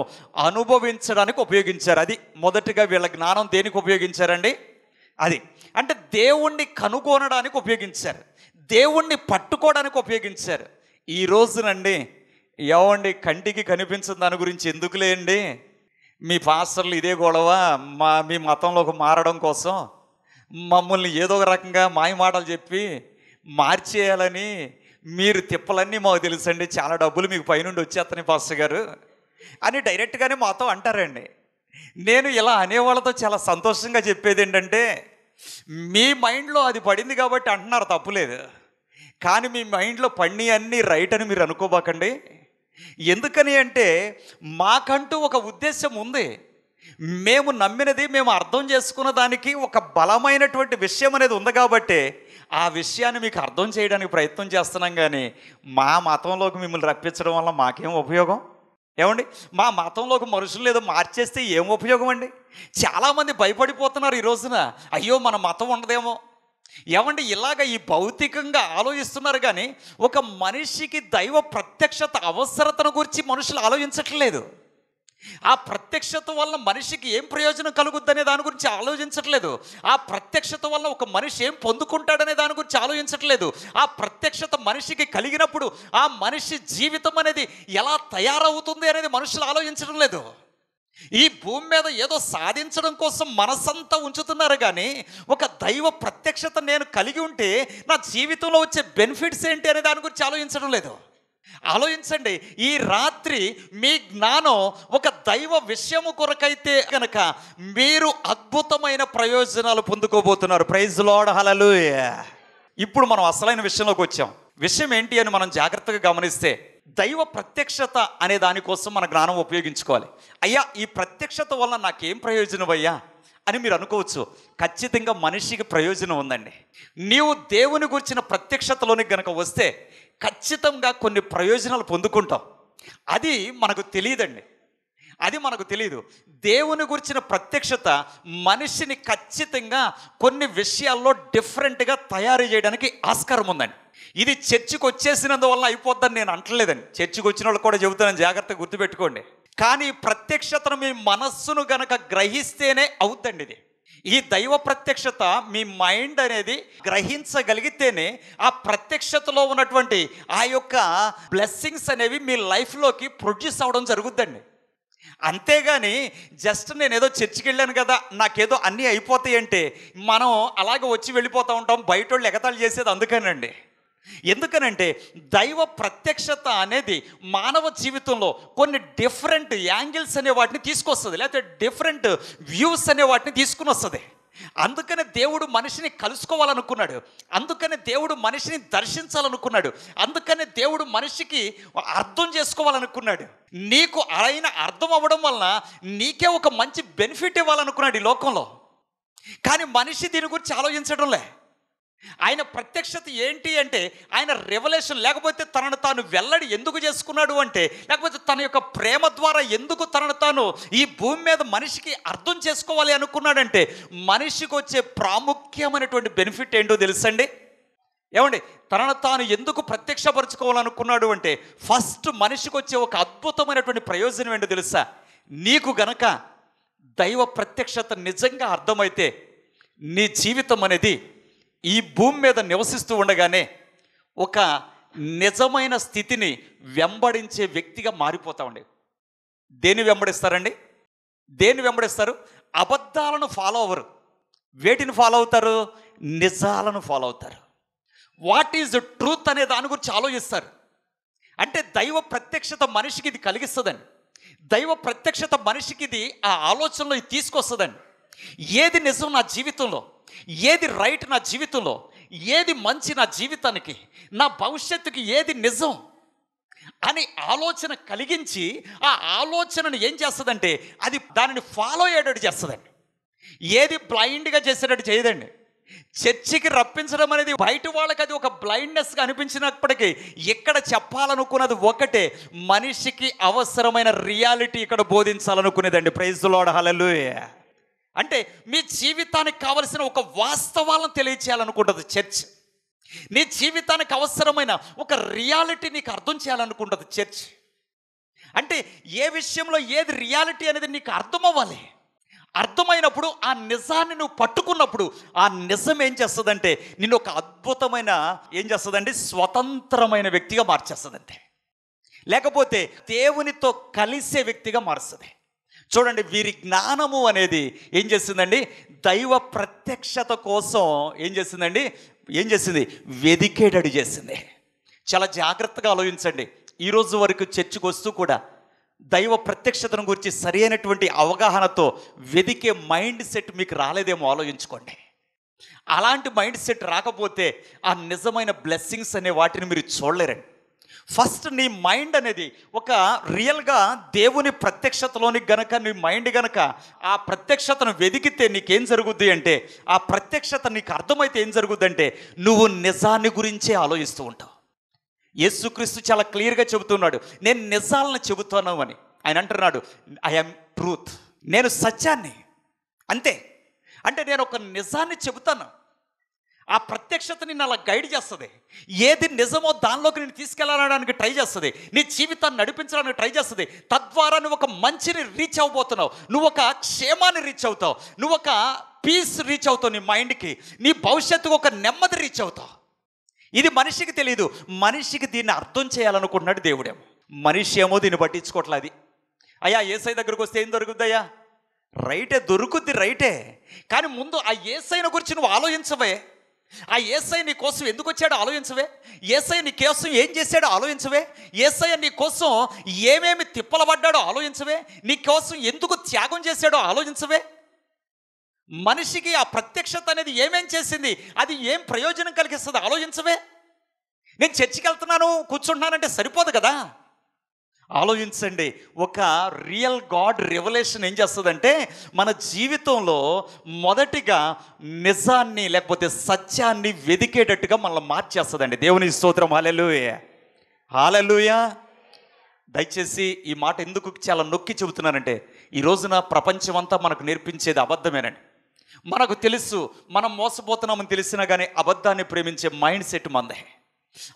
అనుభవించడానికి ఉపయోగించారు. అది మొదటిగా వీళ్ళ జ్ఞానం దేనికి ఉపయోగించారండి? అది అంటే దేవుణ్ణి కనుగొనడానికి ఉపయోగించారు, దేవుణ్ణి పట్టుకోవడానికి ఉపయోగించారు. ఈ రోజునండి ఏమండి కంటికి కనిపించిన దాని గురించి ఎందుకులేండి మీ పాస్టర్లు ఇదే గొడవ, మీ మతంలోకి మారడం కోసం మమ్మల్ని ఏదో ఒక రకంగా మాయ మాటలు చెప్పి మార్చేయాలని మీరు తిప్పలన్నీ మాకు తెలుసండి, చాలా డబ్బులు మీకు పైనుండి వచ్చేస్తాయి పాస్టర్ గారు అని డైరెక్ట్గానే మాతో అంటారండి. నేను ఇలా అనేవాళ్ళతో చాలా సంతోషంగా చెప్పేది ఏంటంటే మీ మైండ్లో అది పడింది కాబట్టి అంటున్నారు, తప్పులేదు. కానీ మీ మైండ్లో పడిని అన్నీ రైట్ అని మీరు అనుకోబాకండి. ఎందుకని అంటే మాకంటూ ఒక ఉద్దేశం ఉంది. మేము నమ్మినది, మేము అర్థం చేసుకున్న దానికి ఒక బలమైనటువంటి విషయం అనేది ఉంది కాబట్టి ఆ విషయాన్ని మీకు అర్థం చేయడానికి ప్రయత్నం చేస్తున్నాం. కానీ మా మతంలోకి మిమ్మల్ని రప్పించడం వల్ల మాకేం ఉపయోగం? ఏమండి, మా మతంలోకి మనుషులు ఏదో మార్చేస్తే ఏం ఉపయోగం అండి? చాలామంది భయపడిపోతున్నారు ఈ రోజున, అయ్యో మన మతం ఉండదేమో. ఏమండి, ఇలాగ ఈ భౌతికంగా ఆలోచిస్తున్నారు కానీ ఒక మనిషికి దైవ ప్రత్యక్షత అవసరతను గురించి మనుషులు ఆలోచించట్లేదు. ఆ ప్రత్యక్షత వల్ల మనిషికి ఏం ప్రయోజనం కలుగుద్దనే దాని గురించి ఆలోచించట్లేదు. ఆ ప్రత్యక్షత వల్ల ఒక మనిషి ఏం పొందుకుంటాడనే దాని గురించి ఆలోచించట్లేదు. ఆ ప్రత్యక్షత మనిషికి కలిగినప్పుడు ఆ మనిషి జీవితం అనేది ఎలా తయారవుతుంది అనేది మనుషులు ఆలోచించడం లేదు. ఈ భూమి మీద ఏదో సాధించడం కోసం మనసంతా ఉంచుతున్నారు కానీ ఒక దైవ ప్రత్యక్షత నేను కలిగి ఉంటే నా జీవితంలో వచ్చే బెనిఫిట్స్ ఏంటి అనే దాని గురించి ఆలోచించడం లేదు. ఆలోచించండి, ఈ రాత్రి మీ జ్ఞానం ఒక దైవ విషయము కొరకైతే కనుక మీరు అద్భుతమైన ప్రయోజనాలు పొందుకోబోతున్నారు. ప్రైజ్ ది లార్డ్, హల్లెలూయా. ఇప్పుడు మనం అసలైన విషయంలోకి వచ్చాం. విషయం ఏంటి అని మనం జాగ్రత్తగా గమనిస్తే దైవ ప్రత్యక్షత అనే దానికోసం మన జ్ఞానం ఉపయోగించుకోవాలి. అయ్యా ఈ ప్రత్యక్షత వల్ల నాకేం ప్రయోజనం అయ్యా అని మీరు అనుకోవచ్చు. ఖచ్చితంగా మనిషికి ప్రయోజనం ఉందండి. నీవు దేవుని గురించిన ప్రత్యక్షతలోనికి గనక వస్తే ఖచ్చితంగా కొన్ని ప్రయోజనాలు పొందుకుంటాం. అది మనకు తెలియదండి, అది మనకు తెలియదు. దేవుని గురించిన ప్రత్యక్షత మనిషిని ఖచ్చితంగా కొన్ని విషయాల్లో డిఫరెంట్గా తయారు చేయడానికి ఆస్కారం ఉందండి. ఇది చర్చికి వచ్చేసినందువల్ల అయిపోద్దని నేను అంటలేదండి. చర్చికి వచ్చిన వాళ్ళు కూడా చెబుతానని జాగ్రత్తగా గుర్తుపెట్టుకోండి. కానీ ప్రత్యక్షతను మీ మనస్సును గనక గ్రహిస్తేనే అవుద్దండి. ఇది ఈ దైవ ప్రత్యక్షత మీ మైండ్ అనేది గ్రహించగలిగితేనే ఆ ప్రత్యక్షతలో ఉన్నటువంటి ఆ యొక్క బ్లెస్సింగ్స్ అనేవి మీ లైఫ్లోకి ప్రొడ్యూస్ అవ్వడం జరుగుద్దండి. అంతేగాని జస్ట్ నేను ఏదో చర్చికి వెళ్ళాను కదా నాకేదో అన్నీ అయిపోతాయి అంటే మనం అలాగే వచ్చి వెళ్ళిపోతూ ఉంటాం. బయట వాళ్ళు ఎగతాళి చేసేది అందుకేనండి. ఎందుకనంటే దైవ ప్రత్యక్షత అనేది మానవ జీవితంలో కొన్ని డిఫరెంట్ యాంగిల్స్ అనే వాటిని తీసుకొస్తుంది, లేకపోతే డిఫరెంట్ వ్యూస్ అనే వాటిని తీసుకుని వస్తుంది. అందుకనే దేవుడు మనిషిని కలుసుకోవాలనుకున్నాడు, అందుకనే దేవుడు మనిషిని దర్శించాలనుకున్నాడు, అందుకనే దేవుడు మనిషికి అర్థం చేసుకోవాలనుకున్నాడు. నీకు ఆయన అర్థం అవ్వడం వలన నీకే ఒక మంచి బెనిఫిట్ ఇవ్వాలనుకున్నాడు ఈ లోకంలో. కానీ మనిషి దీని గురించి ఆలోచించడంలే. ఆయన ప్రత్యక్షత ఏంటి అంటే ఆయన రెవల్యూషన్, లేకపోతే తనను తాను వెల్లడి ఎందుకు చేసుకున్నాడు అంటే, లేకపోతే తన యొక్క ప్రేమ ద్వారా ఎందుకు తనను తాను ఈ భూమి మీద మనిషికి అర్థం చేసుకోవాలి అనుకున్నాడంటే, మనిషికి వచ్చే ప్రాముఖ్యమైనటువంటి బెనిఫిట్ ఏంటో తెలుసండి. ఏమండి, తనను తాను ఎందుకు ప్రత్యక్షపరచుకోవాలనుకున్నాడు అంటే, ఫస్ట్ మనిషికి వచ్చే ఒక అద్భుతమైనటువంటి ప్రయోజనం ఏంటో తెలుసా? నీకు గనక దైవ ప్రత్యక్షత నిజంగా అర్థమైతే నీ జీవితం అనేది ఈ భూమి మీద నివసిస్తూ ఉండగానే ఒక నిజమైన స్థితిని వెంబడించే వ్యక్తిగా మారిపోతా ఉండే. దేన్ని వెంబడిస్తారండి? దేన్ని వెంబడిస్తారు? అబద్ధాలను ఫాలో అవ్వరు. వేటిని ఫాలో అవుతారు? నిజాలను ఫాలో అవుతారు. వాట్ ఈజ్ ద ట్రూత్ అనే దాని గురించి ఆలోచిస్తారు. అంటే దైవ ప్రత్యక్షత మనిషికి ఇది కలిగిస్తుందండి. దైవ ప్రత్యక్షత మనిషికి ఇది ఆ ఆలోచనలో ఇది తీసుకొస్తుందండి. ఏది నిజం నా జీవితంలో, ఏది రైట్ నా జీవితంలో, ఏది మంచి నా జీవితానికి, నా భవిష్యత్తుకి ఏది నిజం అని ఆలోచన కలిగించి ఆ ఆలోచనను ఏం చేస్తుందంటే అది దానిని ఫాలో అయ్యేటట్టు చేస్తుందండి. ఏది బ్లైండ్గా చేసేటట్టు చేయదండి. చర్చికి రప్పించడం అనేది బయట వాళ్ళకి అది ఒక బ్లైండ్నెస్గా అనిపించినప్పటికీ ఇక్కడ చెప్పాలనుకున్నది ఒకటే, మనిషికి అవసరమైన రియాలిటీ ఇక్కడ బోధించాలనుకునేదండి. ప్రైజ్ ది లార్డ్, హల్లెలూయా. అంటే మీ జీవితానికి కావలసిన ఒక వాస్తవాలను తెలియచేయాలనుకుంటుంది చర్చ్. నీ జీవితానికి అవసరమైన ఒక రియాలిటీ నీకు అర్థం చేయాలనుకుంటుంది చర్చ్. అంటే ఏ విషయంలో ఏది రియాలిటీ అనేది నీకు అర్థం అవ్వాలి. అర్థమైనప్పుడు ఆ నిజాన్ని నువ్వు పట్టుకున్నప్పుడు ఆ నిజం ఏం చేస్తుందంటే నిన్ను ఒక అద్భుతమైన ఏం చేస్తుందంటే స్వతంత్రమైన వ్యక్తిగా మార్చేస్తుందంటే, లేకపోతే దేవునితో కలిసే వ్యక్తిగా మారుస్తుంది. చూడండి, వీరి జ్ఞానము అనేది ఏం చేసిందండి? దైవ ప్రత్యక్షత కోసం ఏం చేసింది? వెదికేటట్టు చేసింది. చాలా జాగ్రత్తగా ఆలోచించండి. ఈరోజు వరకు చర్చికి వస్తూ కూడా దైవ ప్రత్యక్షతను గురించి సరైనటువంటి అవగాహనతో వెదికే మైండ్ సెట్ మీకు రాలేదేమో ఆలోచించుకోండి. అలాంటి మైండ్ సెట్ రాకపోతే ఆ నిజమైన బ్లెస్సింగ్స్ అనే వాటిని మీరు చూడలేరండి. ఫస్ట్ నీ మైండ్ అనేది ఒక రియల్గా దేవుని ప్రత్యక్షతలోనికి గనక నీ మైండ్ గనక ఆ ప్రత్యక్షతను వెదికితే నీకేం జరుగుద్ది అంటే, ఆ ప్రత్యక్షత నీకు అర్థమైతే ఏం జరుగుద్ది అంటే నువ్వు నిజాన్ని గురించే ఆలోచిస్తూ ఉంటావు. యేసుక్రీస్తు చాలా క్లియర్గా చెబుతున్నాడు, నేను నిజాలను చెబుతాను అని. ఆయన అంటున్నాడు, ఐ యామ్ ట్రూత్, నేను సత్యాన్ని. అంతే. అంటే నేను ఒక నిజాన్ని చెబుతాను. ఆ ప్రత్యక్షత నిన్ను అలా గైడ్ చేస్తుంది. ఏది నిజమో దానిలోకి నేను తీసుకెళ్ళడానికి ట్రై చేస్తుంది. నీ జీవితాన్ని నడిపించడానికి ట్రై చేస్తుంది. తద్వారా నువ్వు ఒక మంచిని రీచ్ అవ్వబోతున్నావు, నువ్వు ఒక క్షేమాన్ని రీచ్ అవుతావు, నువ్వు ఒక పీస్ రీచ్ అవుతావు నీ మైండ్కి, నీ భవిష్యత్తుకు ఒక నెమ్మది రీచ్ అవుతావు. ఇది మనిషికి తెలియదు. మనిషికి దీన్ని అర్థం చేయాలనుకుంటున్నాడు దేవుడేమో. మనిషి ఏమో దీన్ని పట్టించుకోవట్లేదు. అయ్యా యేసయ్య దగ్గరకు వస్తే ఏం దొరుకుద్దయ్యా? రైటే, దొరుకుద్ది రైటే. కానీ ముందు ఆ యేసయ్యను గురించి నువ్వు ఆలోచించవే. ఆ యేసయ్య నీ కోసం ఎందుకు వచ్చాడో ఆలోచించవే. యేసయ్య నీ కోసం ఏం చేశాడో ఆలోచించవే. యేసయ్య నీ కోసం ఏమేమి తిప్పలబడ్డాడో ఆలోచించవే. నీ కోసం ఎందుకు త్యాగం చేశాడో ఆలోచించవే. మనిషికి ఆ ప్రత్యక్షత అనేది ఏమేం చేసింది, అది ఏం ప్రయోజనం కలిగిస్తుంది ఆలోచించవే. నేను చర్చికి వెళ్తున్నాను కూర్చుంటున్నానంటే సరిపోదు కదా. ఆలోచించండి. ఒక రియల్ గాడ్ రెవల్యూషన్ ఏం చేస్తుందంటే మన జీవితంలో మొదటిగా నిజాన్ని లేకపోతే సత్యాన్ని వెదికేటట్టుగా మనల్ని మార్చేస్తుందండి. దేవుని స్తోత్రం, హల్లెలూయా, హల్లెలూయా. దయచేసి ఈ మాట ఎందుకు చాలా నొక్కి చెబుతున్నానంటే, ఈ రోజున ప్రపంచమంతా మనకు నేర్పించేది అబద్ధమేనండి. మనకు తెలుసు మనం మోసపోతున్నామని తెలిసినా కానీ అబద్ధాన్ని ప్రేమించే మైండ్ సెట్ మందే.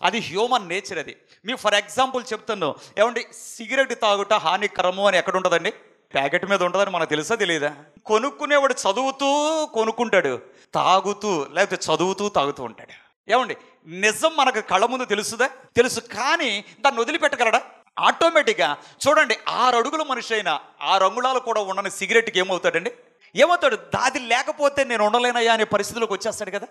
అది హ్యూమన్ నేచర్. అది మీకు ఫర్ ఎగ్జాంపుల్ చెప్తాను. ఏమండి, సిగరెట్ తాగుట హానికరము అని ఎక్కడ ఉంటుందండి? ప్యాకెట్ మీద ఉంటుందని మనకు తెలుసా తెలియదా? కొనుక్కునేవాడు చదువుతూ కొనుక్కుంటాడు, తాగుతూ లేకపోతే చదువుతూ తాగుతూ ఉంటాడు. ఏమండి, నిజం మనకు కళ్ళ ముందు తెలుసుదా? తెలుసు. కానీ దాన్ని వదిలిపెట్టగలడా? ఆటోమేటిక్గా చూడండి, 6 అడుగుల మనిషి అయినా 6 అంగుళాలు కూడా ఉండని సిగరెట్కి ఏమవుతాడండి? ఏమవుతాడు? దాది లేకపోతే నేను ఉండలేనయ్యా అనే పరిస్థితిలోకి వచ్చేస్తాడు కదా.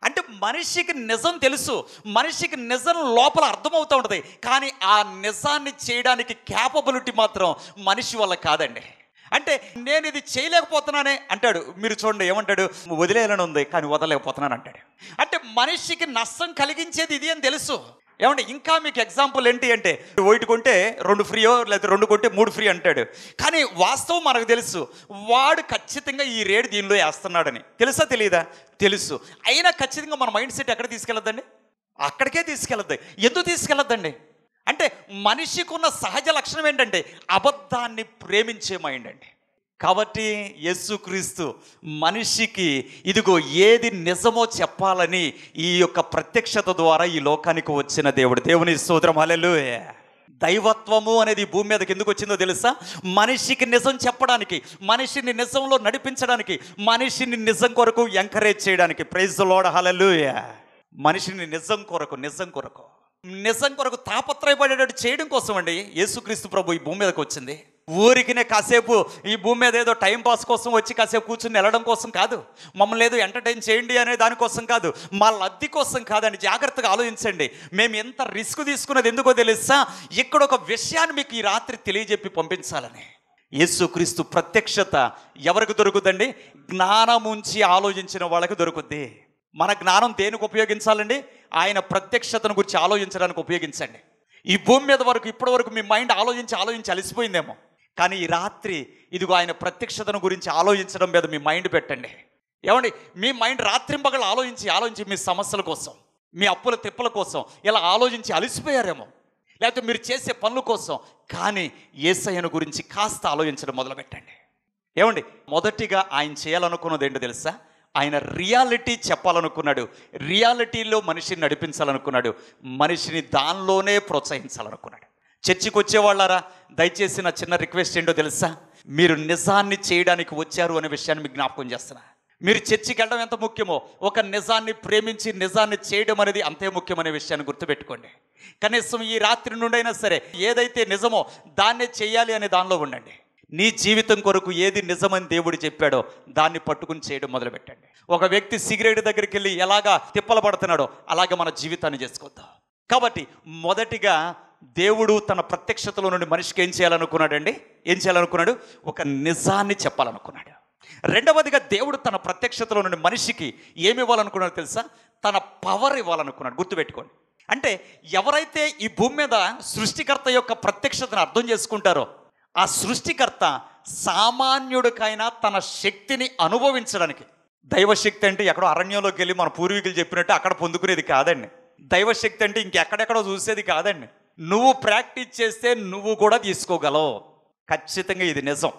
అంటే మనిషికి నిజం తెలుసు, మనిషికి నిజం లోపల అర్థమవుతూ ఉంటుంది, కానీ ఆ నిజాన్ని చేయడానికి క్యాపబిలిటీ మాత్రం మనిషి వల్ల కాదండి. అంటే నేను ఇది చేయలేకపోతున్నానే అంటాడు. మీరు చూడండి ఏమంటాడు? వదిలేయాలని ఉంది కానీ వదలలేకపోతున్నాను అంటాడు. అంటే మనిషికి నష్టం కలిగించేది ఇది అని తెలుసు. ఏమంటే ఇంకా మీకు ఎగ్జాంపుల్ ఏంటి అంటే, ఒకటి కొంటే 2 ఫ్రీయో లేదా 2 కొంటే 3 ఫ్రీ అంటాడు. కానీ వాస్తవం మనకు తెలుసు, వాడు ఖచ్చితంగా ఈ రేటు దీనిలో వేస్తున్నాడని. తెలుసా తెలియదా? తెలుసు. అయినా ఖచ్చితంగా మన మైండ్ సెట్ ఎక్కడ తీసుకెళ్ళద్దండి? అక్కడికే తీసుకెళ్ళద్దు. ఎందుకు తీసుకెళ్ళద్దండి అంటే మనిషికి ఉన్న సహజ లక్షణం ఏంటంటే అబద్ధాన్ని ప్రేమించే మైండ్ అండి. కాబట్టి యేసుక్రీస్తు మనిషికి ఇదిగో ఏది నిజమో చెప్పాలని ఈ యొక్క ప్రత్యక్షత ద్వారా ఈ లోకానికి వచ్చిన దేవుడు. దేవుని స్తోత్రం, హల్లెలూయా. దైవత్వము అనేది భూమి మీదకి ఎందుకు వచ్చిందో తెలుసా? మనిషికి నిజం చెప్పడానికి, మనిషిని నిజంలో నడిపించడానికి, మనిషిని నిజం కొరకు ఎంకరేజ్ చేయడానికి. ప్రైజ్ ది లార్డ్, హల్లెలూయా. మనిషిని నిజం కొరకు తాపత్రయపడేటట్టు చేయడం కోసం అండి యేసుక్రీస్తు ప్రభు ఈ భూమి మీదకి వచ్చింది. ఊరికినే కాసేపు ఈ భూమి మీద ఏదో టైం పాస్ కోసం వచ్చి కాసేపు కూర్చుని వెళ్ళడం కోసం కాదు, మమ్మల్ని ఏదో ఎంటర్టైన్ చేయండి అనే దానికోసం కాదు, మా లబ్ధి కోసం కాదని జాగ్రత్తగా ఆలోచించండి. మేము ఎంత రిస్క్ తీసుకున్నది ఎందుకో తెలుసా? ఇక్కడ ఒక విషయాన్ని మీకు ఈ రాత్రి తెలియజెప్పి పంపించాలని. యేసుక్రీస్తు ప్రత్యక్షత ఎవరికి దొరుకుతుందండి? జ్ఞానముంచి ఆలోచించిన వాళ్ళకి దొరుకుద్ది. మన జ్ఞానం దేనికి ఉపయోగించాలండి? ఆయన ప్రత్యక్షతను గురించి ఆలోచించడానికి ఉపయోగించండి. ఈ భూమి మీద వరకు ఇప్పటి వరకు మీ మైండ్ ఆలోచించి అలసిపోయిందేమో, కానీ ఈ రాత్రి ఇదిగో ఆయన ప్రత్యక్షతను గురించి ఆలోచించడం మీద మీ మైండ్ పెట్టండి. ఏమండి, మీ మైండ్ రాత్రింబగళ్ళు ఆలోచించి మీ సమస్యల కోసం, మీ అప్పుల తిప్పల కోసం ఇలా ఆలోచించి అలసిపోయారేమో, లేకపోతే మీరు చేసే పనుల కోసం. కానీ యేసయ్యను గురించి కాస్త ఆలోచించడం మొదలుపెట్టండి. ఏమండి, మొదటిగా ఆయన చేయాలనుకున్నది ఏంటో తెలుసా? ఆయన రియాలిటీ చెప్పాలనుకున్నాడు, రియాలిటీలో మనిషిని నడిపించాలనుకున్నాడు, మనిషిని దానిలోనే ప్రోత్సహించాలనుకున్నాడు. చర్చికి వచ్చేవాళ్ళారా, దయచేసి నా చిన్న రిక్వెస్ట్ ఏంటో తెలుసా? మీరు నిజాన్ని చేయడానికి వచ్చారు అనే విషయాన్ని మీకు జ్ఞాపకం చేస్తున్నా. మీరు చర్చికి వెళ్ళడం ఎంత ముఖ్యమో, ఒక నిజాన్ని ప్రేమించి నిజాన్ని చేయడం అనేది అంతే ముఖ్యమనే విషయాన్ని గుర్తుపెట్టుకోండి. కనీసం ఈ రాత్రి నుండైనా సరే ఏదైతే నిజమో దాన్నే చేయాలి అనే దానిలో ఉండండి. నీ జీవితం కొరకు ఏది నిజమని దేవుడు చెప్పాడో దాన్ని పట్టుకుని చేయడం మొదలుపెట్టండి. ఒక వ్యక్తి సిగరెట్ దగ్గరికి వెళ్ళి ఎలాగా తిప్పలు పడుతున్నాడో అలాగే మన జీవితాన్ని చేసుకోద్దాం. కాబట్టి మొదటిగా దేవుడు తన ప్రత్యక్షతలో నుండి మనిషికి ఏం చేయాలనుకున్నాడు? ఒక నిజాన్ని చెప్పాలనుకున్నాడు. రెండవదిగా దేవుడు తన ప్రత్యక్షతలో నుండి మనిషికి ఏమి ఇవ్వాలనుకున్నాడో తెలుసా? తన పవర్ ఇవ్వాలనుకున్నాడు. గుర్తుపెట్టుకోండి. అంటే ఎవరైతే ఈ భూమి మీద సృష్టికర్త యొక్క ప్రత్యక్షతను అర్థం చేసుకుంటారో, ఆ సృష్టికర్త సామాన్యుడికైనా తన శక్తిని అనుభవించడానికి, దైవశక్తి అంటే ఎక్కడో అరణ్యంలోకి వెళ్ళి మన పూర్వీకులు చెప్పినట్టు అక్కడ పొందుకునేది కాదండి. దైవశక్తి అంటే ఇంకెక్కడెక్కడో చూసేది కాదండి. నువ్వు ప్రాక్టీస్ చేస్తే నువ్వు కూడా తీసుకోగలవు. ఖచ్చితంగా ఇది నిజం.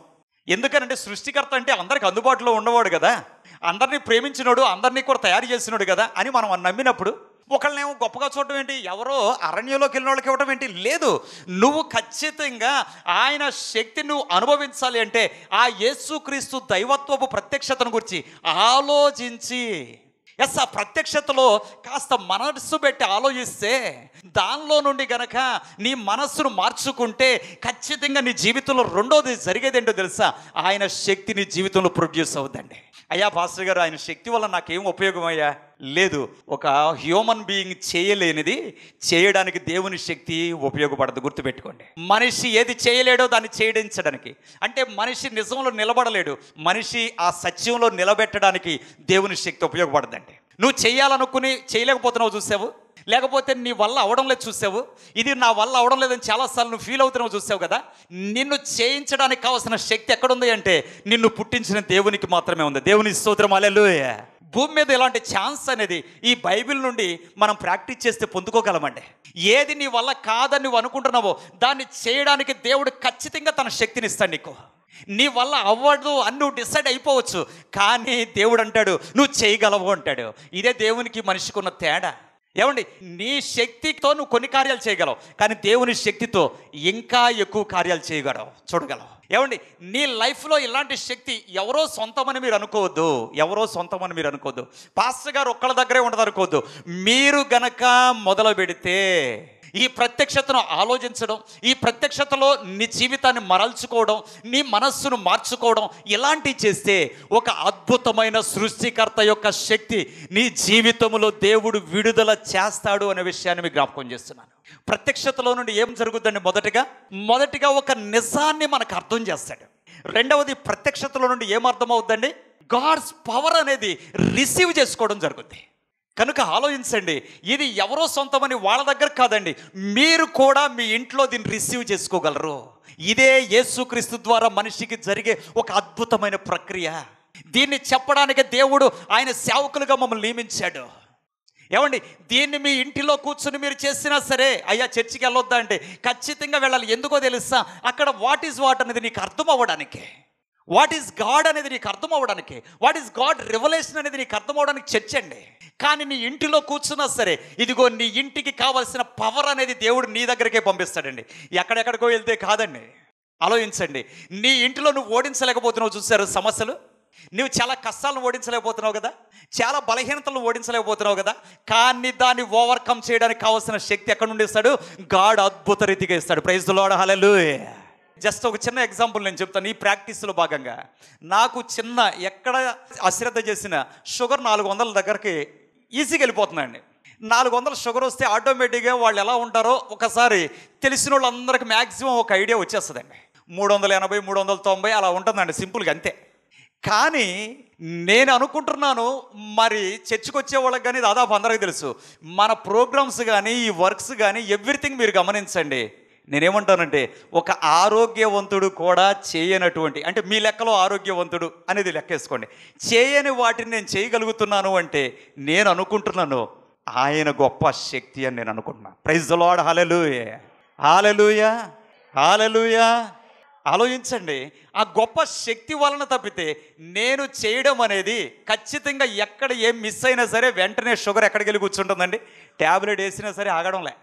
ఎందుకనంటే సృష్టికర్త అంటే అందరికి అందుబాటులో ఉన్నవాడు కదా, అందరినీ ప్రేమించినోడు, అందరినీ కూడా తయారు చేసినాడు కదా అని మనం నమ్మినప్పుడు ఒకళ్ళనేమో గొప్పగా చూడటం ఏంటి, ఎవరో అరణ్యంలోకి వెళ్ళిన వాళ్ళకి ఇవ్వటం ఏంటి? లేదు, నువ్వు ఖచ్చితంగా ఆయన శక్తిని నువ్వు అనుభవించాలి అంటే ఆ యేసుక్రీస్తు దైవత్వపు ప్రత్యక్షతను గురించి ఆలోచించి, ఆ ప్రత్యక్షతలో కాస్త మనస్సు పెట్టి ఆలోచిస్తే, దానిలో నుండి గనక నీ మనస్సును మార్చుకుంటే ఖచ్చితంగా నీ జీవితంలో రెండోది జరిగేది ఏంటో తెలుసా? ఆయన శక్తి నీ జీవితంలో ప్రొడ్యూస్ అవుతుందండి. అయ్యా పాస్టర్ గారు, ఆయన శక్తి వల్ల నాకేం ఉపయోగం అయ్యా? లేదు, ఒక హ్యూమన్ బీయింగ్ చేయలేనిది చేయడానికి దేవుని శక్తి ఉపయోగపడదు. గుర్తుపెట్టుకోండి. మనిషి ఏది చేయలేడో దాన్ని చేయడించడానికి, అంటే మనిషి నిజంలో నిలబడలేడు, మనిషి ఆ సత్యంలో నిలబెట్టడానికి దేవుని శక్తి ఉపయోగపడదండి. నువ్వు చేయాలనుకుని చేయలేకపోతున్నావు చూసావు, లేకపోతే నీ వల్ల అవడం లేదు చూసావు, ఇది నా వల్ల అవడం లేదని చాలాసార్లు నువ్వు ఫీల్ అవుతున్నావు చూసావు కదా. నిన్ను చేయించడానికి కావాల్సిన శక్తి ఎక్కడుంది అంటే నిన్ను పుట్టించిన దేవునికి మాత్రమే ఉంది. దేవుని స్తోత్రం, హల్లెలూయా. భూమి మీద ఇలాంటి ఛాన్స్ అనేది ఈ బైబిల్ నుండి మనం ప్రాక్టీస్ చేస్తే పొందుకోగలమండి. ఏది నీ వల్ల కాదని నువ్వు అనుకుంటున్నావో దాన్ని చేయడానికి దేవుడు ఖచ్చితంగా తన శక్తిని ఇస్తాడు నీకు. నీ వల్ల అవ్వదు అని నువ్వు డిసైడ్ అయిపోవచ్చు, కానీ దేవుడు అంటాడు నువ్వు చేయగలవు అంటాడు. ఇదే దేవునికి మనిషికి ఉన్న తేడా. ఏమండి, నీ శక్తితో నువ్వు కొన్ని కార్యాలు చేయగలవు, కానీ దేవుని శక్తితో ఇంకా ఎక్కువ కార్యాలు చూడగలవు. ఏమండి, నీ లైఫ్లో ఇలాంటి శక్తి ఎవరో సొంతమని మీరు అనుకోవద్దు. పాస్టర్ గారు ఒక్కళ్ళ దగ్గరే ఉండదు అనుకోవద్దు. మీరు గనక మొదలు పెడితే ఈ ప్రత్యక్షతను ఆలోచించడం, ఈ ప్రత్యక్షతలో నీ జీవితాన్ని మరల్చుకోవడం, నీ మనస్సును మార్చుకోవడం, ఇలాంటివి చేస్తే ఒక అద్భుతమైన సృష్టికర్త యొక్క శక్తి నీ జీవితంలో దేవుడు విడుదల చేస్తాడు అనే విషయాన్ని మీకు జ్ఞాపకం చేస్తున్నాను. ప్రత్యక్షతలో నుండి ఏం జరుగుతుందండి? మొదటిగా ఒక నిజాన్ని మనకు అర్థం చేస్తాడు. రెండవది, ప్రత్యక్షతలో నుండి ఏమర్థమవుతుందండి? గాడ్స్ పవర్ అనేది రిసీవ్ చేసుకోవడం జరుగుతుంది. కనుక ఆలోచించండి, ఇది ఎవరో సొంతమని వాళ్ళ దగ్గర కాదండి, మీరు కూడా మీ ఇంట్లో దీన్ని రిసీవ్ చేసుకోగలరు. ఇదే యేసుక్రీస్తు ద్వారా మనిషికి జరిగే ఒక అద్భుతమైన ప్రక్రియ. దీన్ని చెప్పడానికి దేవుడు ఆయన సేవకులుగా మమ్మల్ని నియమించాడు. ఏమండి, దీన్ని మీ ఇంటిలో కూర్చుని మీరు చేసినా సరే, అయ్యా చర్చికి వెళ్ళొద్దా అంటే ఖచ్చితంగా వెళ్ళాలి. ఎందుకో తెలుసా? అక్కడ వాట్ ఈజ్ వాట్ అనేది నీకు అర్థం అవ్వడానికి, వాట్ ఈజ్ గాడ్ అనేది నీకు అర్థం అవ్వడానికి, వాట్ ఈజ్ గాడ్ రివలేషన్ అనేది నీకు అర్థం అవ్వడానికి చర్చ్ అండి. కానీ నీ ఇంటిలో కూర్చున్నా సరే, ఇదిగో నీ ఇంటికి కావాల్సిన పవర్ అనేది దేవుడు నీ దగ్గరికే పంపిస్తాడండి, ఎక్కడెక్కడికో వెళ్తే కాదండి. ఆలోచించండి, నీ ఇంటిలో నువ్వు ఓడించలేకపోతున్నావు చూసారు సమస్యలు, నువ్వు చాలా కష్టాలను ఓడించలేకపోతున్నావు కదా, చాలా బలహీనతలను ఓడించలేకపోతున్నావు కదా, కానీ దాన్ని ఓవర్కమ్ చేయడానికి కావాల్సిన శక్తి ఎక్కడ నుండి ఇస్తాడు? గాడ్ అద్భుత రీతిగా ఇస్తాడు. Praise the lord, hallelujah. Just ఒక చిన్న ఎగ్జాంపుల్ నేను చెప్తాను. ఈ ప్రాక్టీస్లో భాగంగా నాకు ఎక్కడ అశ్రద్ధ చేసిన షుగర్ 400 దగ్గరికి ఈజీగా వెళ్ళిపోతుందండి. 400 షుగర్ వస్తే ఆటోమేటిక్గా వాళ్ళు ఎలా ఉంటారో ఒకసారి తెలిసిన వాళ్ళందరికీ మ్యాక్సిమం ఒక ఐడియా వచ్చేస్తుందండి. 380, 390 అలా ఉంటుందండి, సింపుల్గా అంతే. కానీ నేను అనుకుంటున్నాను, మరి చర్చికి వచ్చే వాళ్ళకి కానీ దాదాపు అందరికీ తెలుసు, మన ప్రోగ్రామ్స్ కానీ ఈ వర్క్స్ కానీ ఎవ్రీథింగ్ మీరు గమనించండి. నేనేమంటానంటే, ఒక ఆరోగ్యవంతుడు కూడా చేయనటువంటి, అంటే మీ లెక్కలో ఆరోగ్యవంతుడు అనేది లెక్కేసుకోండి, చేయని వాటిని నేను చేయగలుగుతున్నాను అంటే నేను అనుకుంటున్నాను ఆయన గొప్ప శక్తి అని నేను అనుకుంటున్నాను. ప్రైజ్ ది లార్డ్, హల్లెలూయా, హల్లెలూయా, హల్లెలూయా. ఆలోచించండి, ఆ గొప్ప శక్తి వలన తప్పితే నేను చేయడం అనేది ఖచ్చితంగా ఎక్కడ ఏం మిస్ అయినా సరే వెంటనే షుగర్ ఎక్కడికి వెళ్ళి కూర్చుంటుందండి, ట్యాబ్లెట్ వేసినా సరే ఆగడంలే.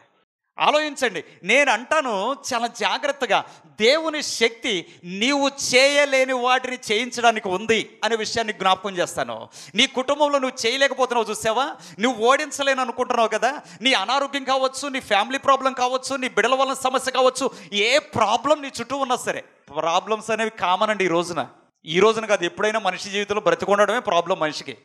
ఆలోచించండి, నేను అంటాను చాలా జాగ్రత్తగా, దేవుని శక్తి నీవు చేయలేని వాటిని చేయించడానికి ఉంది అనే విషయాన్ని జ్ఞాపకం చేస్తాను. నీ కుటుంబంలో నువ్వు చేయలేకపోతున్నావు చూసావా, నువ్వు ఓడించలేని అనుకుంటున్నావు కదా, నీ అనారోగ్యం కావచ్చు, నీ ఫ్యామిలీ ప్రాబ్లం కావచ్చు, నీ బిడ్డల వలన సమస్య కావచ్చు, ఏ ప్రాబ్లం నీ చుట్టూ ఉన్నా సరే, ప్రాబ్లమ్స్ అనేవి కామన్ అండి. ఈ రోజున కాదు, ఎప్పుడైనా మనిషి జీవితంలో బ్రతికొండడమే ప్రాబ్లం మనిషికి.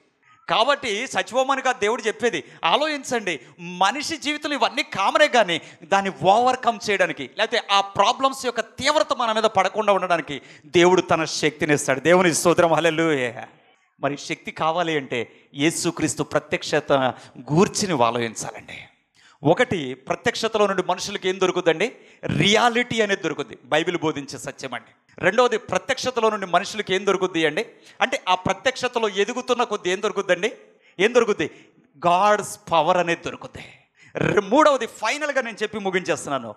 కాబట్టి చచ్చిపోమని కాదు దేవుడు చెప్పేది. ఆలోచించండి, మనిషి జీవితంలో ఇవన్నీ కామనే, కానీ దాన్ని ఓవర్కమ్ చేయడానికి, లేకపోతే ఆ ప్రాబ్లమ్స్ యొక్క తీవ్రత మన మీద పడకుండా ఉండడానికి దేవుడు తన శక్తిని ఇస్తాడు. దేవుని స్తోత్రం, హల్లెలూయా. మరి శక్తి కావాలి అంటే యేసుక్రీస్తు ప్రత్యక్షత గూర్చి నువ్వు ఆలోచించాలండి. ఒకటి, ప్రత్యక్షతలో నుండి మనుషులకు ఏం దొరుకుతుందండి? రియాలిటీ అనేది దొరుకుతుంది, బైబిల్ బోధించే సత్యం అండి. రెండవది, ప్రత్యక్షతలో నుండి మనుషులకి ఏం దొరుకుద్ది అండి అంటే ఆ ప్రత్యక్షతలో ఎదుగుతున్న కొద్ది ఏం దొరుకుద్దండి? ఏం దొరుకుద్ది? గాడ్స్ పవర్ అనేది దొరుకుద్ది. మూడవది, ఫైనల్గా నేను చెప్పి ముగించేస్తున్నాను,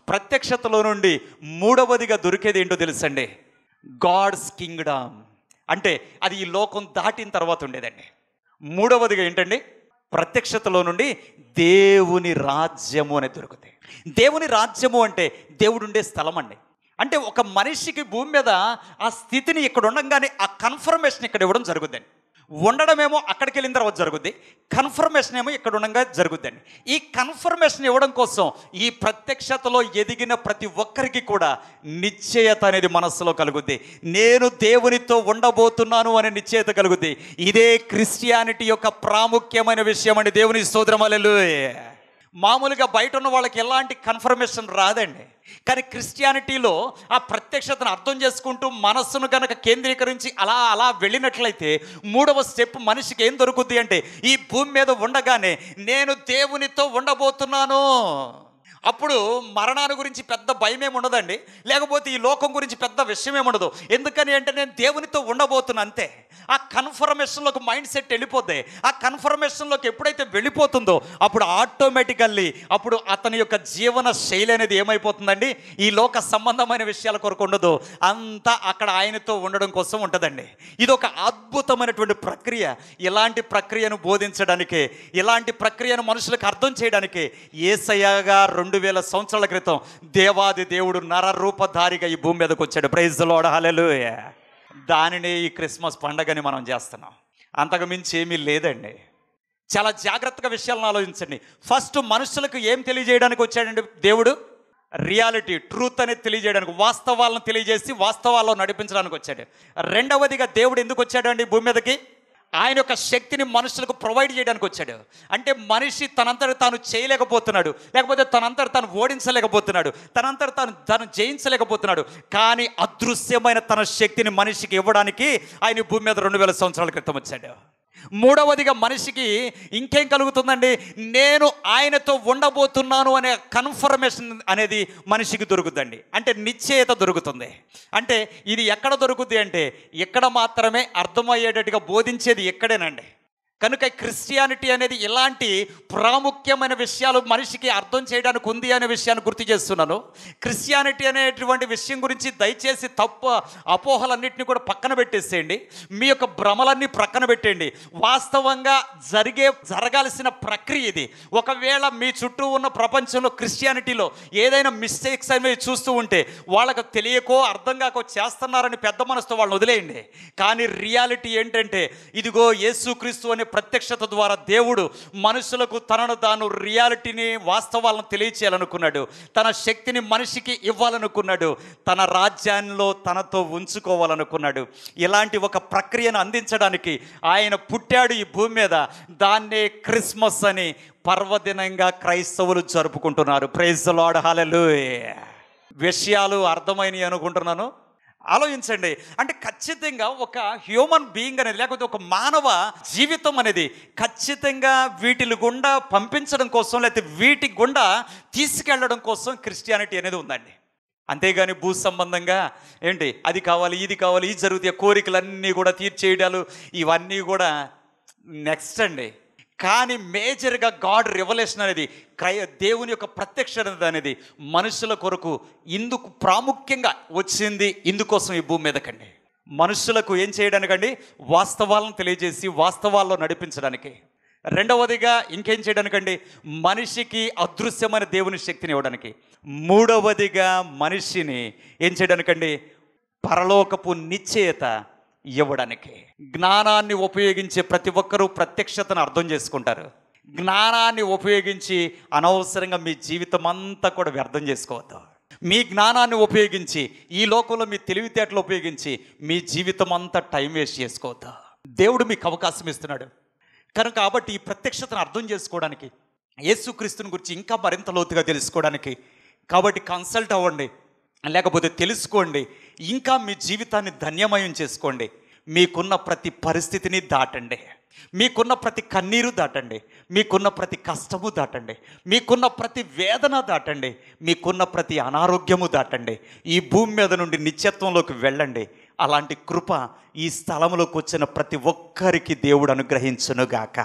ప్రత్యక్షతలో నుండి మూడవదిగా దొరికేది ఏంటో తెలుసండి? God's kingdom. అంటే అది ఈ లోకం దాటిన తర్వాత ఉండేదండి. మూడవదిగా ఏంటండి? ప్రత్యక్షతలో నుండి దేవుని రాజ్యము అనేది దొరుకుతుంది. దేవుని రాజ్యము అంటే దేవుడు ఉండే స్థలం అండి. అంటే ఒక మనిషికి భూమి మీద ఆ స్థితిని ఇక్కడ ఉండగానే ఆ కన్ఫర్మేషన్ ఇక్కడ ఇవ్వడం జరుగుద్దండి. ఉండడమేమో అక్కడికి వెళ్ళిన తర్వాత జరుగుద్ది, కన్ఫర్మేషన్ ఏమో ఇక్కడ ఉండగా జరుగుద్దండి. ఈ కన్ఫర్మేషన్ ఇవ్వడం కోసం ఈ ప్రత్యక్షతలో ఎదిగిన ప్రతి ఒక్కరికి కూడా నిశ్చయత అనేది మనస్సులో కలుగుద్ది. నేను దేవునితో ఉండబోతున్నాను అనే నిశ్చయత కలుగుద్ది. ఇదే క్రిస్టియానిటీ యొక్క ప్రాముఖ్యమైన విషయం అండి. దేవుని స్తోత్రం, హల్లెలూయా. మామూలుగా బయట ఉన్న వాళ్ళకి ఎలాంటి కన్ఫర్మేషన్ రాదండి, కానీ క్రిస్టియానిటీలో ఆ ప్రత్యక్షతను అర్థం చేసుకుంటూ మనస్సును కనుక కేంద్రీకరించి అలా అలా వెళ్ళినట్లయితే మూడవ స్టెప్ మనిషికి ఏం దొరుకుద్ది అంటే, ఈ భూమి మీద ఉండగానే నేను దేవునితో ఉండబోతున్నాను. అప్పుడు మరణాన్ని గురించి పెద్ద భయం ఏమి ఉండదండి, లేకపోతే ఈ లోకం గురించి పెద్ద విషయం ఏమి ఉండదు. ఎందుకని అంటే నేను దేవునితో ఉండబోతున్నా, అంతే. ఆ కన్ఫర్మేషన్లోకి మైండ్ సెట్ వెళ్ళిపోద్ది. ఆ కన్ఫర్మేషన్లోకి ఎప్పుడైతే వెళ్ళిపోతుందో అప్పుడు ఆటోమేటికల్లీ అప్పుడు అతని యొక్క జీవన శైలి అనేది ఏమైపోతుందండి? ఈ లోక సంబంధమైన విషయాల కొరకు ఉండదు, అంతా అక్కడ ఆయనతో ఉండడం కోసం ఉంటుందండి. ఇది ఒక అద్భుతమైనటువంటి ప్రక్రియ. ఇలాంటి ప్రక్రియను బోధించడానికి, ఇలాంటి ప్రక్రియను మనుషులకు అర్థం చేయడానికి యేసయ్యగా 2000 సంవత్సరాల క్రితం దేవాది దేవుడు నరరూపధారిగా ఈ భూమి మీదకి వచ్చాడు. ప్రైజ్ ది లార్డ్, హల్లెలూయా. దానినే ఈ క్రిస్మస్ పండగని మనం చేస్తున్నాం. అంతకు మించి ఏమీ లేదండి. చాలా జాగ్రత్తగా విషయాలను ఆలోచించండి. ఫస్ట్ మనుషులకు ఏం తెలియజేయడానికి వచ్చాడండి దేవుడు? రియాలిటీ, ట్రూత్ అనేది తెలియజేయడానికి, వాస్తవాలను తెలియజేసి వాస్తవాల్లో నడిపించడానికి వచ్చాడు. రెండవదిగా దేవుడు ఎందుకు వచ్చాడండి భూమి మీదకి? ఆయన యొక్క శక్తిని మనుషులకు ప్రొవైడ్ చేయడానికి వచ్చాడు. అంటే మనిషి తనంతట తాను చేయలేకపోతున్నాడు, లేకపోతే తనంతట తాను ఓడించలేకపోతున్నాడు, తనంతట తాను జయించలేకపోతున్నాడు. కానీ అదృశ్యమైన తన శక్తిని మనిషికి ఇవ్వడానికి ఆయన భూమి మీద 2000 సంవత్సరాల క్రితం వచ్చాడు. మూడవదిగా మనిషికి ఇంకేం కలుగుతుందండి? నేను ఆయనతో ఉండబోతున్నాను అనే కన్ఫర్మేషన్ అనేది మనిషికి దొరుకుతుందండి. అంటే నిశ్చయత దొరుకుతుంది. అంటే ఇది ఎక్కడ దొరుకుతుంది అంటే ఇక్కడ మాత్రమే అర్థమయ్యేటట్టుగా బోధించేది ఎక్కడేనండి. కనుక క్రిస్టియానిటీ అనేది ఇలాంటి ప్రాముఖ్యమైన విషయాలు మనిషికి అర్థం చేయడానికి ఉంది అనే విషయాన్ని గుర్తు చేస్తున్నాను. క్రిస్టియానిటీ అనేటువంటి విషయం గురించి దయచేసి అపోహలన్నింటినీ కూడా పక్కన పెట్టేసేయండి. మీ యొక్క భ్రమలన్నీ ప్రక్కన పెట్టేయండి. వాస్తవంగా జరగాల్సిన ప్రక్రియ ఇది. ఒకవేళ మీ చుట్టూ ఉన్న ప్రపంచంలో క్రిస్టియానిటీలో ఏదైనా మిస్టేక్స్ అనేవి చూస్తూ ఉంటే వాళ్ళకు తెలియకో అర్థం కాకో చేస్తున్నారని పెద్ద మనసుతో వాళ్ళని వదిలేయండి. కానీ రియాలిటీ ఏంటంటే ఇదిగో యేసుక్రీస్తు అనే ప్రత్యక్షత ద్వారా దేవుడు మనుషులకు తనను తాను రియాలిటీని, వాస్తవాలను తెలియచేయాలనుకున్నాడు. తన శక్తిని మనిషికి ఇవ్వాలనుకున్నాడు. తన రాజ్యాల్లో తనతో ఉంచుకోవాలనుకున్నాడు. ఇలాంటి ఒక ప్రక్రియను అందించడానికి ఆయన పుట్టాడు ఈ భూమి మీద. దాన్నే క్రిస్మస్ అని పర్వదినంగా క్రైస్తవులు జరుపుకుంటున్నారు. ప్రైజ్ ది లార్డ్, హల్లెలూయా. విషయాలు అర్థమైనవి అనుకుంటున్నాను. ఆలోచించండి. అంటే ఖచ్చితంగా ఒక హ్యూమన్ బీయింగ్ అనేది, లేకపోతే ఒక మానవ జీవితం అనేది ఖచ్చితంగా వీటిని గుండా పంపించడం కోసం, లేకపోతే వీటి గుండా తీసుకెళ్ళడం కోసం క్రిస్టియానిటీ అనేది ఉందండి. అంతేగాని భూ సంబంధంగా ఏంటి అది కావాలి, ఇది కావాలి, ఇది జరుగుతాయి, కోరికలన్నీ కూడా తీర్చేయడాలు ఇవన్నీ కూడా నెక్స్ట్ అండి. కానీ మేజర్గా గాడ్ రెవల్యూషన్ అనేది, దేవుని యొక్క ప్రత్యక్షత అనేది మనుషుల కొరకు ఇందుకు ప్రాముఖ్యంగా వచ్చింది. ఇందుకోసం ఈ భూమి మీదకండి మనుషులకు ఏం చేయడానికండి? వాస్తవాలను తెలియజేసి వాస్తవాల్లో నడిపించడానికి. రెండవదిగా ఇంకేం చేయడానికండి? మనిషికి అదృశ్యమైన దేవుని శక్తిని ఇవ్వడానికి. మూడవదిగా మనిషిని ఏం చేయడానికండి? పరలోకపు నిశ్చయత ఇవ్వడానికి. జ్ఞానాన్ని ఉపయోగించే ప్రతి ఒక్కరూ ప్రత్యక్షతను అర్థం చేసుకుంటారు. జ్ఞానాన్ని ఉపయోగించి అనవసరంగా మీ జీవితం అంతా కూడా వ్యర్థం చేసుకోవద్దు. మీ జ్ఞానాన్ని ఉపయోగించి, ఈ లోకంలో మీ తెలివితేటలు ఉపయోగించి మీ జీవితం అంతా టైం వేస్ట్ చేసుకోవద్దు. దేవుడు మీకు అవకాశం ఇస్తున్నాడు కనుక. కాబట్టి ఈ ప్రత్యక్షతను అర్థం చేసుకోవడానికి, యేసుక్రీస్తుని గురించి ఇంకా మరింత లోతుగా తెలుసుకోవడానికి కాబట్టి కన్సల్ట్ అవ్వండి, లేకపోతే తెలుసుకోండి. ఇంకా మీ జీవితాన్ని ధన్యమయం చేసుకోండి. మీకున్న ప్రతి పరిస్థితిని దాటండి. మీకున్న ప్రతి కన్నీరు దాటండి. మీకున్న ప్రతి కష్టము దాటండి. మీకున్న ప్రతి వేదన దాటండి. మీకున్న ప్రతి అనారోగ్యము దాటండి. ఈ భూమి మీద నుండి నిత్యత్వంలోకి వెళ్ళండి. అలాంటి కృప ఈ స్థలంలోకి వచ్చిన ప్రతి ఒక్కరికి దేవుడు అనుగ్రహించునుగాక.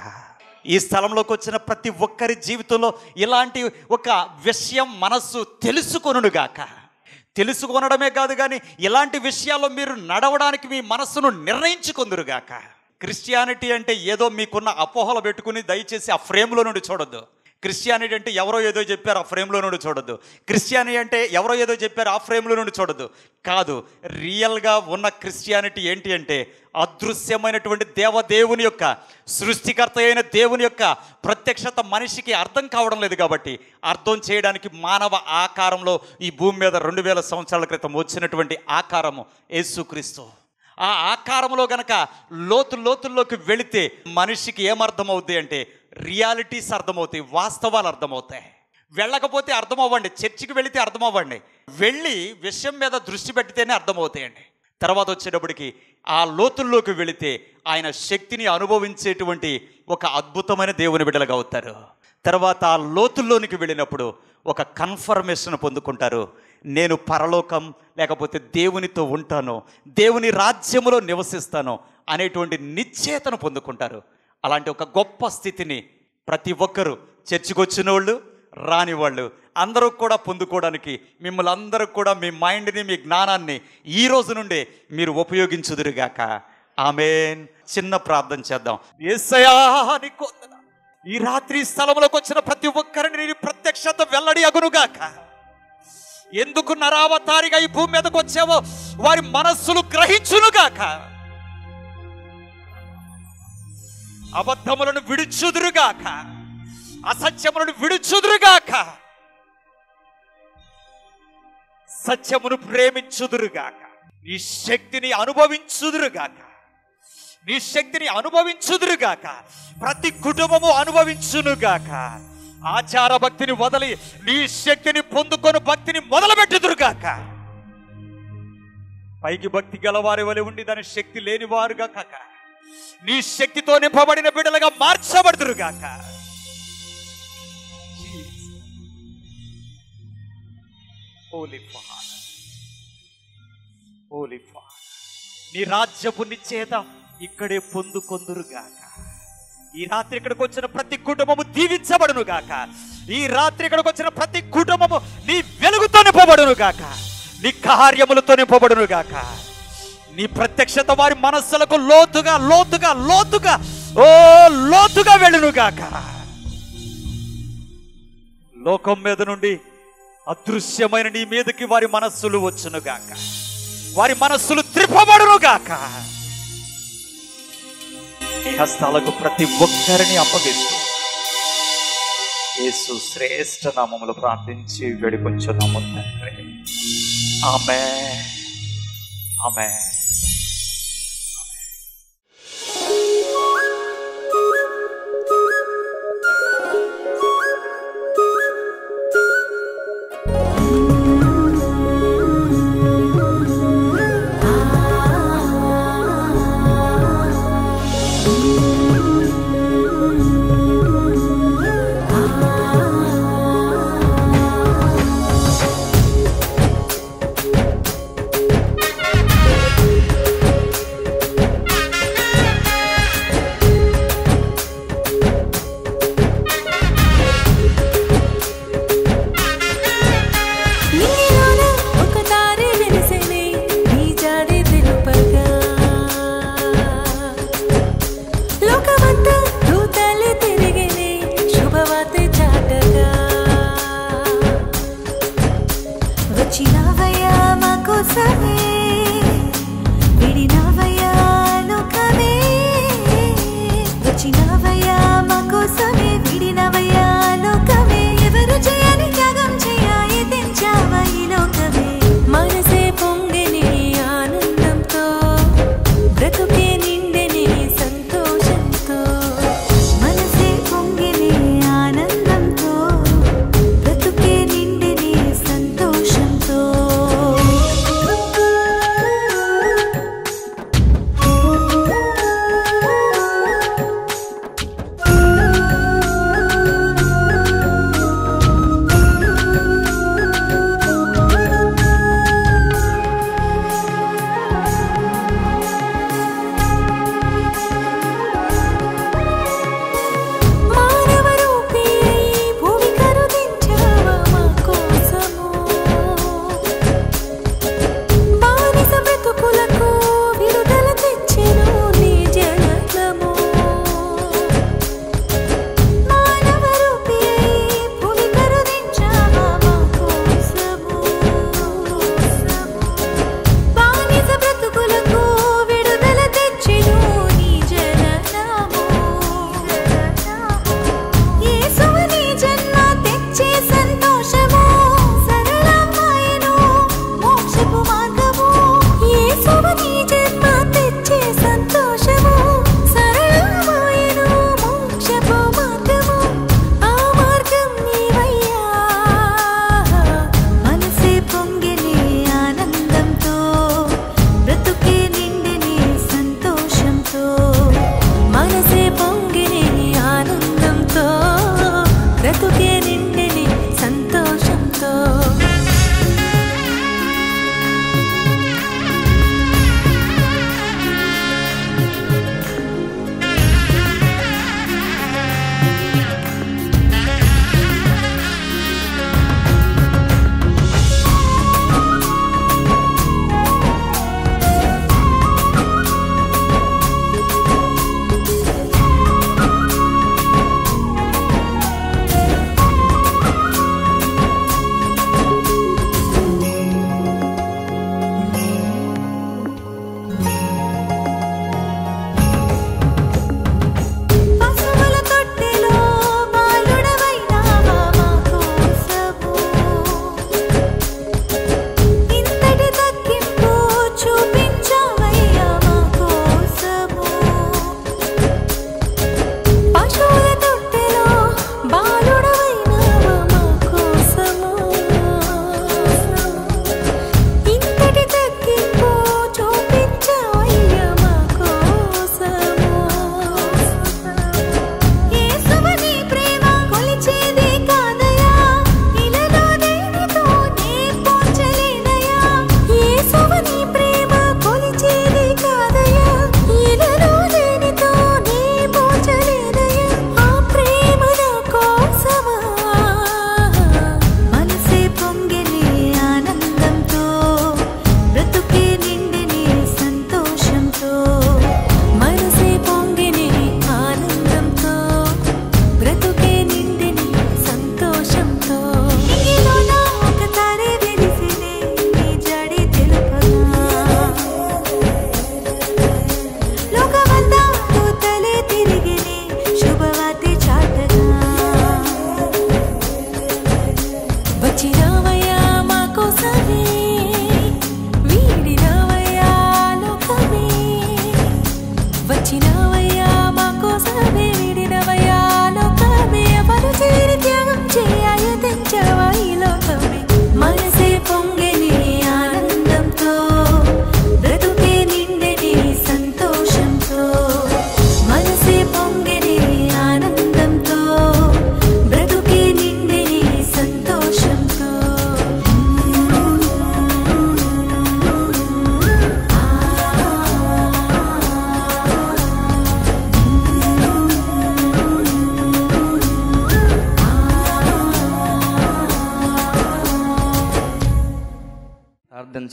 ఈ స్థలంలోకి వచ్చిన ప్రతి ఒక్కరి జీవితంలో ఇలాంటి ఒక విషయం మనస్సు తెలుసుకొనుగాక. తెలుసుకొనడమే కాదు కానీ ఇలాంటి విషయాల్లో మీరు నడవడానికి మీ మనస్సును నిర్ణయించుకొందురుగాక. క్రిస్టియానిటీ అంటే ఏదో మీకున్న అపోహలు పెట్టుకుని దయచేసి ఆ ఫ్రేమ్లో నుండి చూడొద్దు. క్రిస్టియానిటీ అంటే ఎవరో ఏదో చెప్పారు ఆ ఫ్రేమ్లో నుండి చూడొద్దు. క్రిస్టియానిటీ అంటే ఎవరో ఏదో చెప్పారు ఆ ఫ్రేమ్లో నుండి చూడొద్దు. కాదు, రియల్గా ఉన్న క్రిస్టియానిటీ ఏంటి అంటే అదృశ్యమైనటువంటి దేవుని యొక్క, సృష్టికర్త అయిన దేవుని యొక్క ప్రత్యక్షత మనిషికి అర్థం కావడం లేదు. కాబట్టి అర్థం చేయడానికి మానవ ఆకారంలో ఈ భూమి మీద 2000 సంవత్సరాల క్రితం వచ్చినటువంటి ఆకారము యేసుక్రీస్తు. ఆ ఆకారంలో గనక లోతుల్లోకి వెళితే మనిషికి ఏమర్థమవుద్ది అంటే రియాలిటీస్ అర్థమవుతాయి, వాస్తవాలు అర్థమవుతాయి. వెళ్ళకపోతే అర్థమవ్వండి, చర్చికి వెళితే అర్థమవ్వండి, వెళ్ళి విషయం మీద దృష్టి పెట్టితేనే అర్థమవుతాయండి. తర్వాత వచ్చేటప్పటికి ఆ లోతుల్లోకి వెళితే ఆయన శక్తిని అనుభవించేటువంటి ఒక అద్భుతమైన దేవుని బిడ్డలుగా అవుతారు. తర్వాత ఆ లోతుల్లోనికి వెళ్ళినప్పుడు ఒక కన్ఫర్మేషన్ పొందుకుంటారు. నేను పరలోకం లేకపోతే దేవునితో ఉంటాను, దేవుని రాజ్యములో నివసిస్తాను అనేటువంటి నిశ్చయతను పొందుకుంటారు. అలాంటి ఒక గొప్ప స్థితిని ప్రతి ఒక్కరూ, చర్చికి వచ్చిన వాళ్ళు, రాని వాళ్ళు అందరూ కూడా పొందుకోవడానికి మిమ్మల్ని అందరూ కూడా మీ మైండ్ని, మీ జ్ఞానాన్ని ఈ రోజు నుండే మీరు ఉపయోగించుదురుగాక. ఆమేన్. చిన్న ప్రార్థన చేద్దాం. యేసయ్యా నీకు వందనాలు. ఈ రాత్రి స్థలంలోకి వచ్చిన ప్రతి ఒక్కరిని నీ ప్రత్యక్షత వెల్లడి అగునుగాక. ఎందుకు నరావతారిగా ఈ భూమి మీదకి వచ్చావో వారి మనస్సులు గ్రహించునుగాక. అబద్ధములను విడుచుదురుగాక, అసత్యములను విడుచుదురుగాక, సత్యమును ప్రేమించుదురుగాక, నీ శక్తిని అనుభవించుదురుగాక, నీ శక్తిని అనుభవించుదురుగాక, ప్రతి కుటుంబము అనుభవించునుగాక. ఆచార భక్తిని వదలి నీ శక్తిని పొందుకొని భక్తిని మొదలుపెట్టుదురుగాక. పైకి భక్తి గలవారి వలె ఉండి దాని శక్తి లేనివారుగా కాక నీ శక్తితో నింపబడిన బిడ్డలుగా మార్చబడుదురుగాక. హోలీ ఫాదర్, హోలీ ఫాదర్, నీ రాజ్యపు నిశ్చేత ఇక్కడే పొందుకొందురుగాక. ఈ రాత్రి ఇక్కడికి వచ్చిన ప్రతి కుటుంబము దీవించబడును గాక. ఈ రాత్రి ఇక్కడికి వచ్చిన ప్రతి కుటుంబము నీ వెలుగుతో నింపబడును గాక, నీ కార్యములతో నింపబడును గాక. నీ ప్రత్యక్షత వారి మనస్సులకు లోతుగా లోతుగా లోతుగా లోతుగా వెళ్ళును గాక. లోకం మీద నుండి అదృశ్యమైన నీ మీదకి వారి మనస్సులు వచ్చును గాక, వారి మనస్సులు త్రిప్పబడును గాక. నీ హస్తాలకు ప్రతి ఒక్కరిని అప్పగిస్తూ యేసు శ్రేష్ఠ నామములు ప్రార్థించి వేడుకొంచున్నాము తండ్రి. ఆమేన్, ఆమేన్.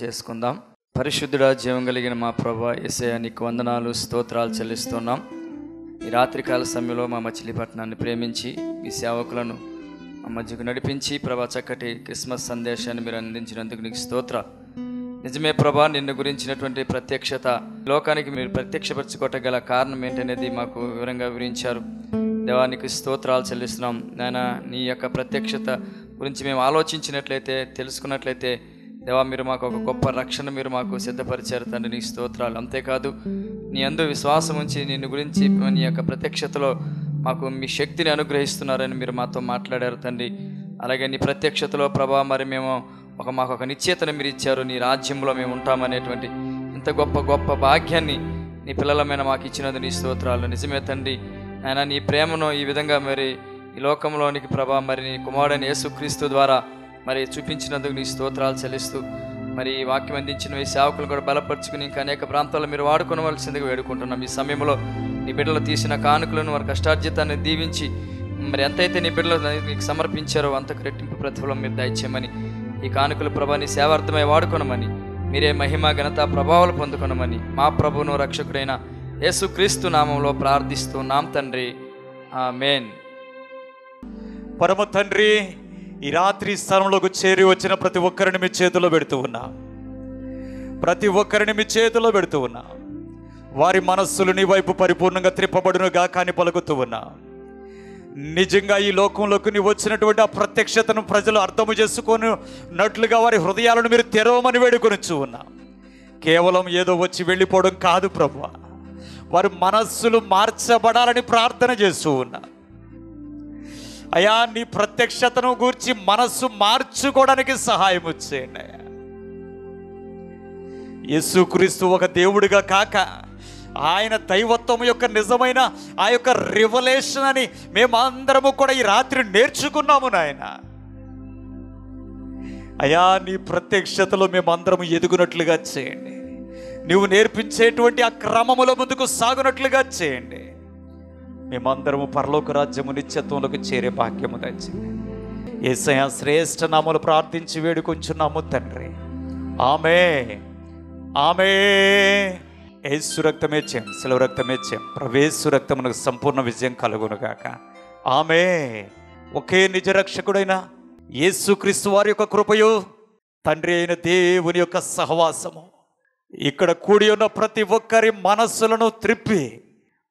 చేసుకుందాం. పరిశుద్ధుడా, జీవం కలిగిన మా ప్రభువా యేసయ్యా, నీకు వందనాలు, స్తోత్రాలు చెల్లిస్తున్నాం. ఈ రాత్రికాల సమయంలో మా మచిలీపట్నాన్ని ప్రేమించి మీ సేవకులను మా మధ్యకు నడిపించి ప్రభా చక్కటి క్రిస్మస్ సందేశాన్ని మీరు అందించినందుకు నీకు స్తోత్రాలు. నిజమే ప్రభా, నిన్ను గురించినటువంటి ప్రత్యక్షత లోకానికి మీరు ప్రత్యక్షపరచుకోవటగల కారణం ఏంటనేది మాకు వివరంగా వివరించారు. దేవానికి స్తోత్రాలు చెల్లిస్తున్నాం. నాయన, నీ యొక్క ప్రత్యక్షత గురించి మేము ఆలోచించినట్లయితే, తెలుసుకున్నట్లయితే దేవా, మీరు మాకు ఒక గొప్ప రక్షణ మీరు మాకు సిద్ధపరిచారు తండ్రి, నీ స్తోత్రాలు. అంతేకాదు నీ అందు విశ్వాసం ఉంచి నిన్ను గురించి నీ యొక్క ప్రత్యక్షతలో మాకు మీ శక్తిని అనుగ్రహిస్తున్నారని మీరు మాతో మాట్లాడారు తండ్రి. అలాగే నీ ప్రత్యక్షతలో ప్రభా మరి మేము మాకు ఒక నిశ్చయతను మీరు ఇచ్చారు. నీ రాజ్యంలో మేము ఉంటామనేటువంటి ఇంత గొప్ప భాగ్యాన్ని నీ పిల్లలమైన మాకు ఇచ్చినందుకు నీ స్తోత్రాలు. నిజమే తండ్రి, ఆయన నీ ప్రేమను ఈ విధంగా మరి ఈ లోకంలోనికి ప్రభా మరి నీ కుమారుడైన యేసుక్రీస్తు ద్వారా మరి చూపించినందుకు నీ స్తోత్రాలు చెల్లిస్తూ మరి ఈ వాక్యం అందించిన ఈ సేవకులు కూడా బలపరుచుకుని ఇంకా అనేక ప్రాంతాల్లో మీరు వాడుకోవలసిందిగా వేడుకుంటున్నాం. ఈ సమయంలో నీ బిడ్డలు తీసిన కానుకలను వారి కష్టార్జితాన్ని దీవించి మరి ఎంతైతే నీ బిడ్డలు నీకు సమర్పించారో అంతకు రెట్టింపు ప్రతిఫలం మీరు దయచేయమని, ఈ కానుకలు ప్రభా నీ సేవార్థమై వాడుకొనమని, మీరే మహిమ ఘనత ప్రభావాలు పొందుకొనమని మా ప్రభువును రక్షకుడైన యేసుక్రీస్తు నామంలో ప్రార్థిస్తున్నాం తండ్రి, ఆమేన్. పరమ తండ్రి, ఈ రాత్రి స్థలంలోకి చేరి వచ్చిన ప్రతి ఒక్కరిని మీ చేతిలో పెడుతూ ఉన్నా, ప్రతి ఒక్కరిని మీ చేతిలో పెడుతూ ఉన్నా. వారి మనస్సులు నీ వైపు పరిపూర్ణంగా త్రిప్పబడునుగా కానీ పలుకుతూ ఉన్నా. నిజంగా ఈ లోకంలోకి నీ వచ్చినటువంటి ఆ ప్రత్యక్షతను ప్రజలు అర్థము చేసుకున్నట్లుగా వారి హృదయాలను మీరు తెరవమని వేడుకొనిచ్చు ఉన్నా. కేవలం ఏదో వచ్చి వెళ్ళిపోవడం కాదు ప్రభువా, వారి మనస్సులు మార్చబడాలని ప్రార్థన చేస్తూ ఉన్నా. అయ్యా, నీ ప్రత్యక్షతను గూర్చి మనస్సు మార్చుకోవడానికి సహాయం చేయండి అయ్యా. యేసుక్రీస్తు ఒక దేవుడిగా కాక ఆయన దైవత్వం యొక్క నిజమైన ఆ యొక్క రివలేషన్ అని మేమందరము కూడా ఈ రాత్రి నేర్చుకున్నాము నాయన. అయ్యా, నీ ప్రత్యక్షతలో మేమందరము ఎదుగునట్లుగా చేయండి. నువ్వు నేర్పించేటువంటి ఆ క్రమముల ముందుకు సాగునట్లుగా చేయండి. మేమందరము పరలోక రాజ్యము నిత్యత్వంలోకి చేరే భాగ్యము దయచేయండి. యేసయ్య శ్రేష్ఠ నామములో ప్రార్థించి వేడుకొంచున్నాము తండ్రి, ఆమేన్, ఆమేన్. యేసు రక్తమే చేయం, సెలవు రక్తమే చేయం, ప్రవేశు రక్తమునకు సంపూర్ణ విజయం కలుగునుగాక, ఆమేన్. ఒకే నిజ రక్షకుడైన యేసుక్రీస్తు వారి యొక్క కృపయు, తండ్రి అయిన దేవుని యొక్క సహవాసము ఇక్కడ కూడి ఉన్న ప్రతి ఒక్కరి మనస్సులను త్రిప్పి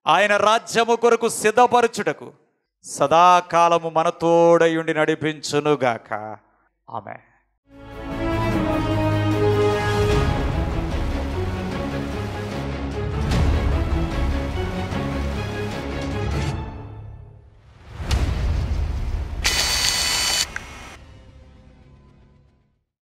ఆయన రాజ్యము కొరకు సిద్ధపరచుటకు సదాకాలము మనతోడయుండి నడిపించునుగాక, ఆమేన్.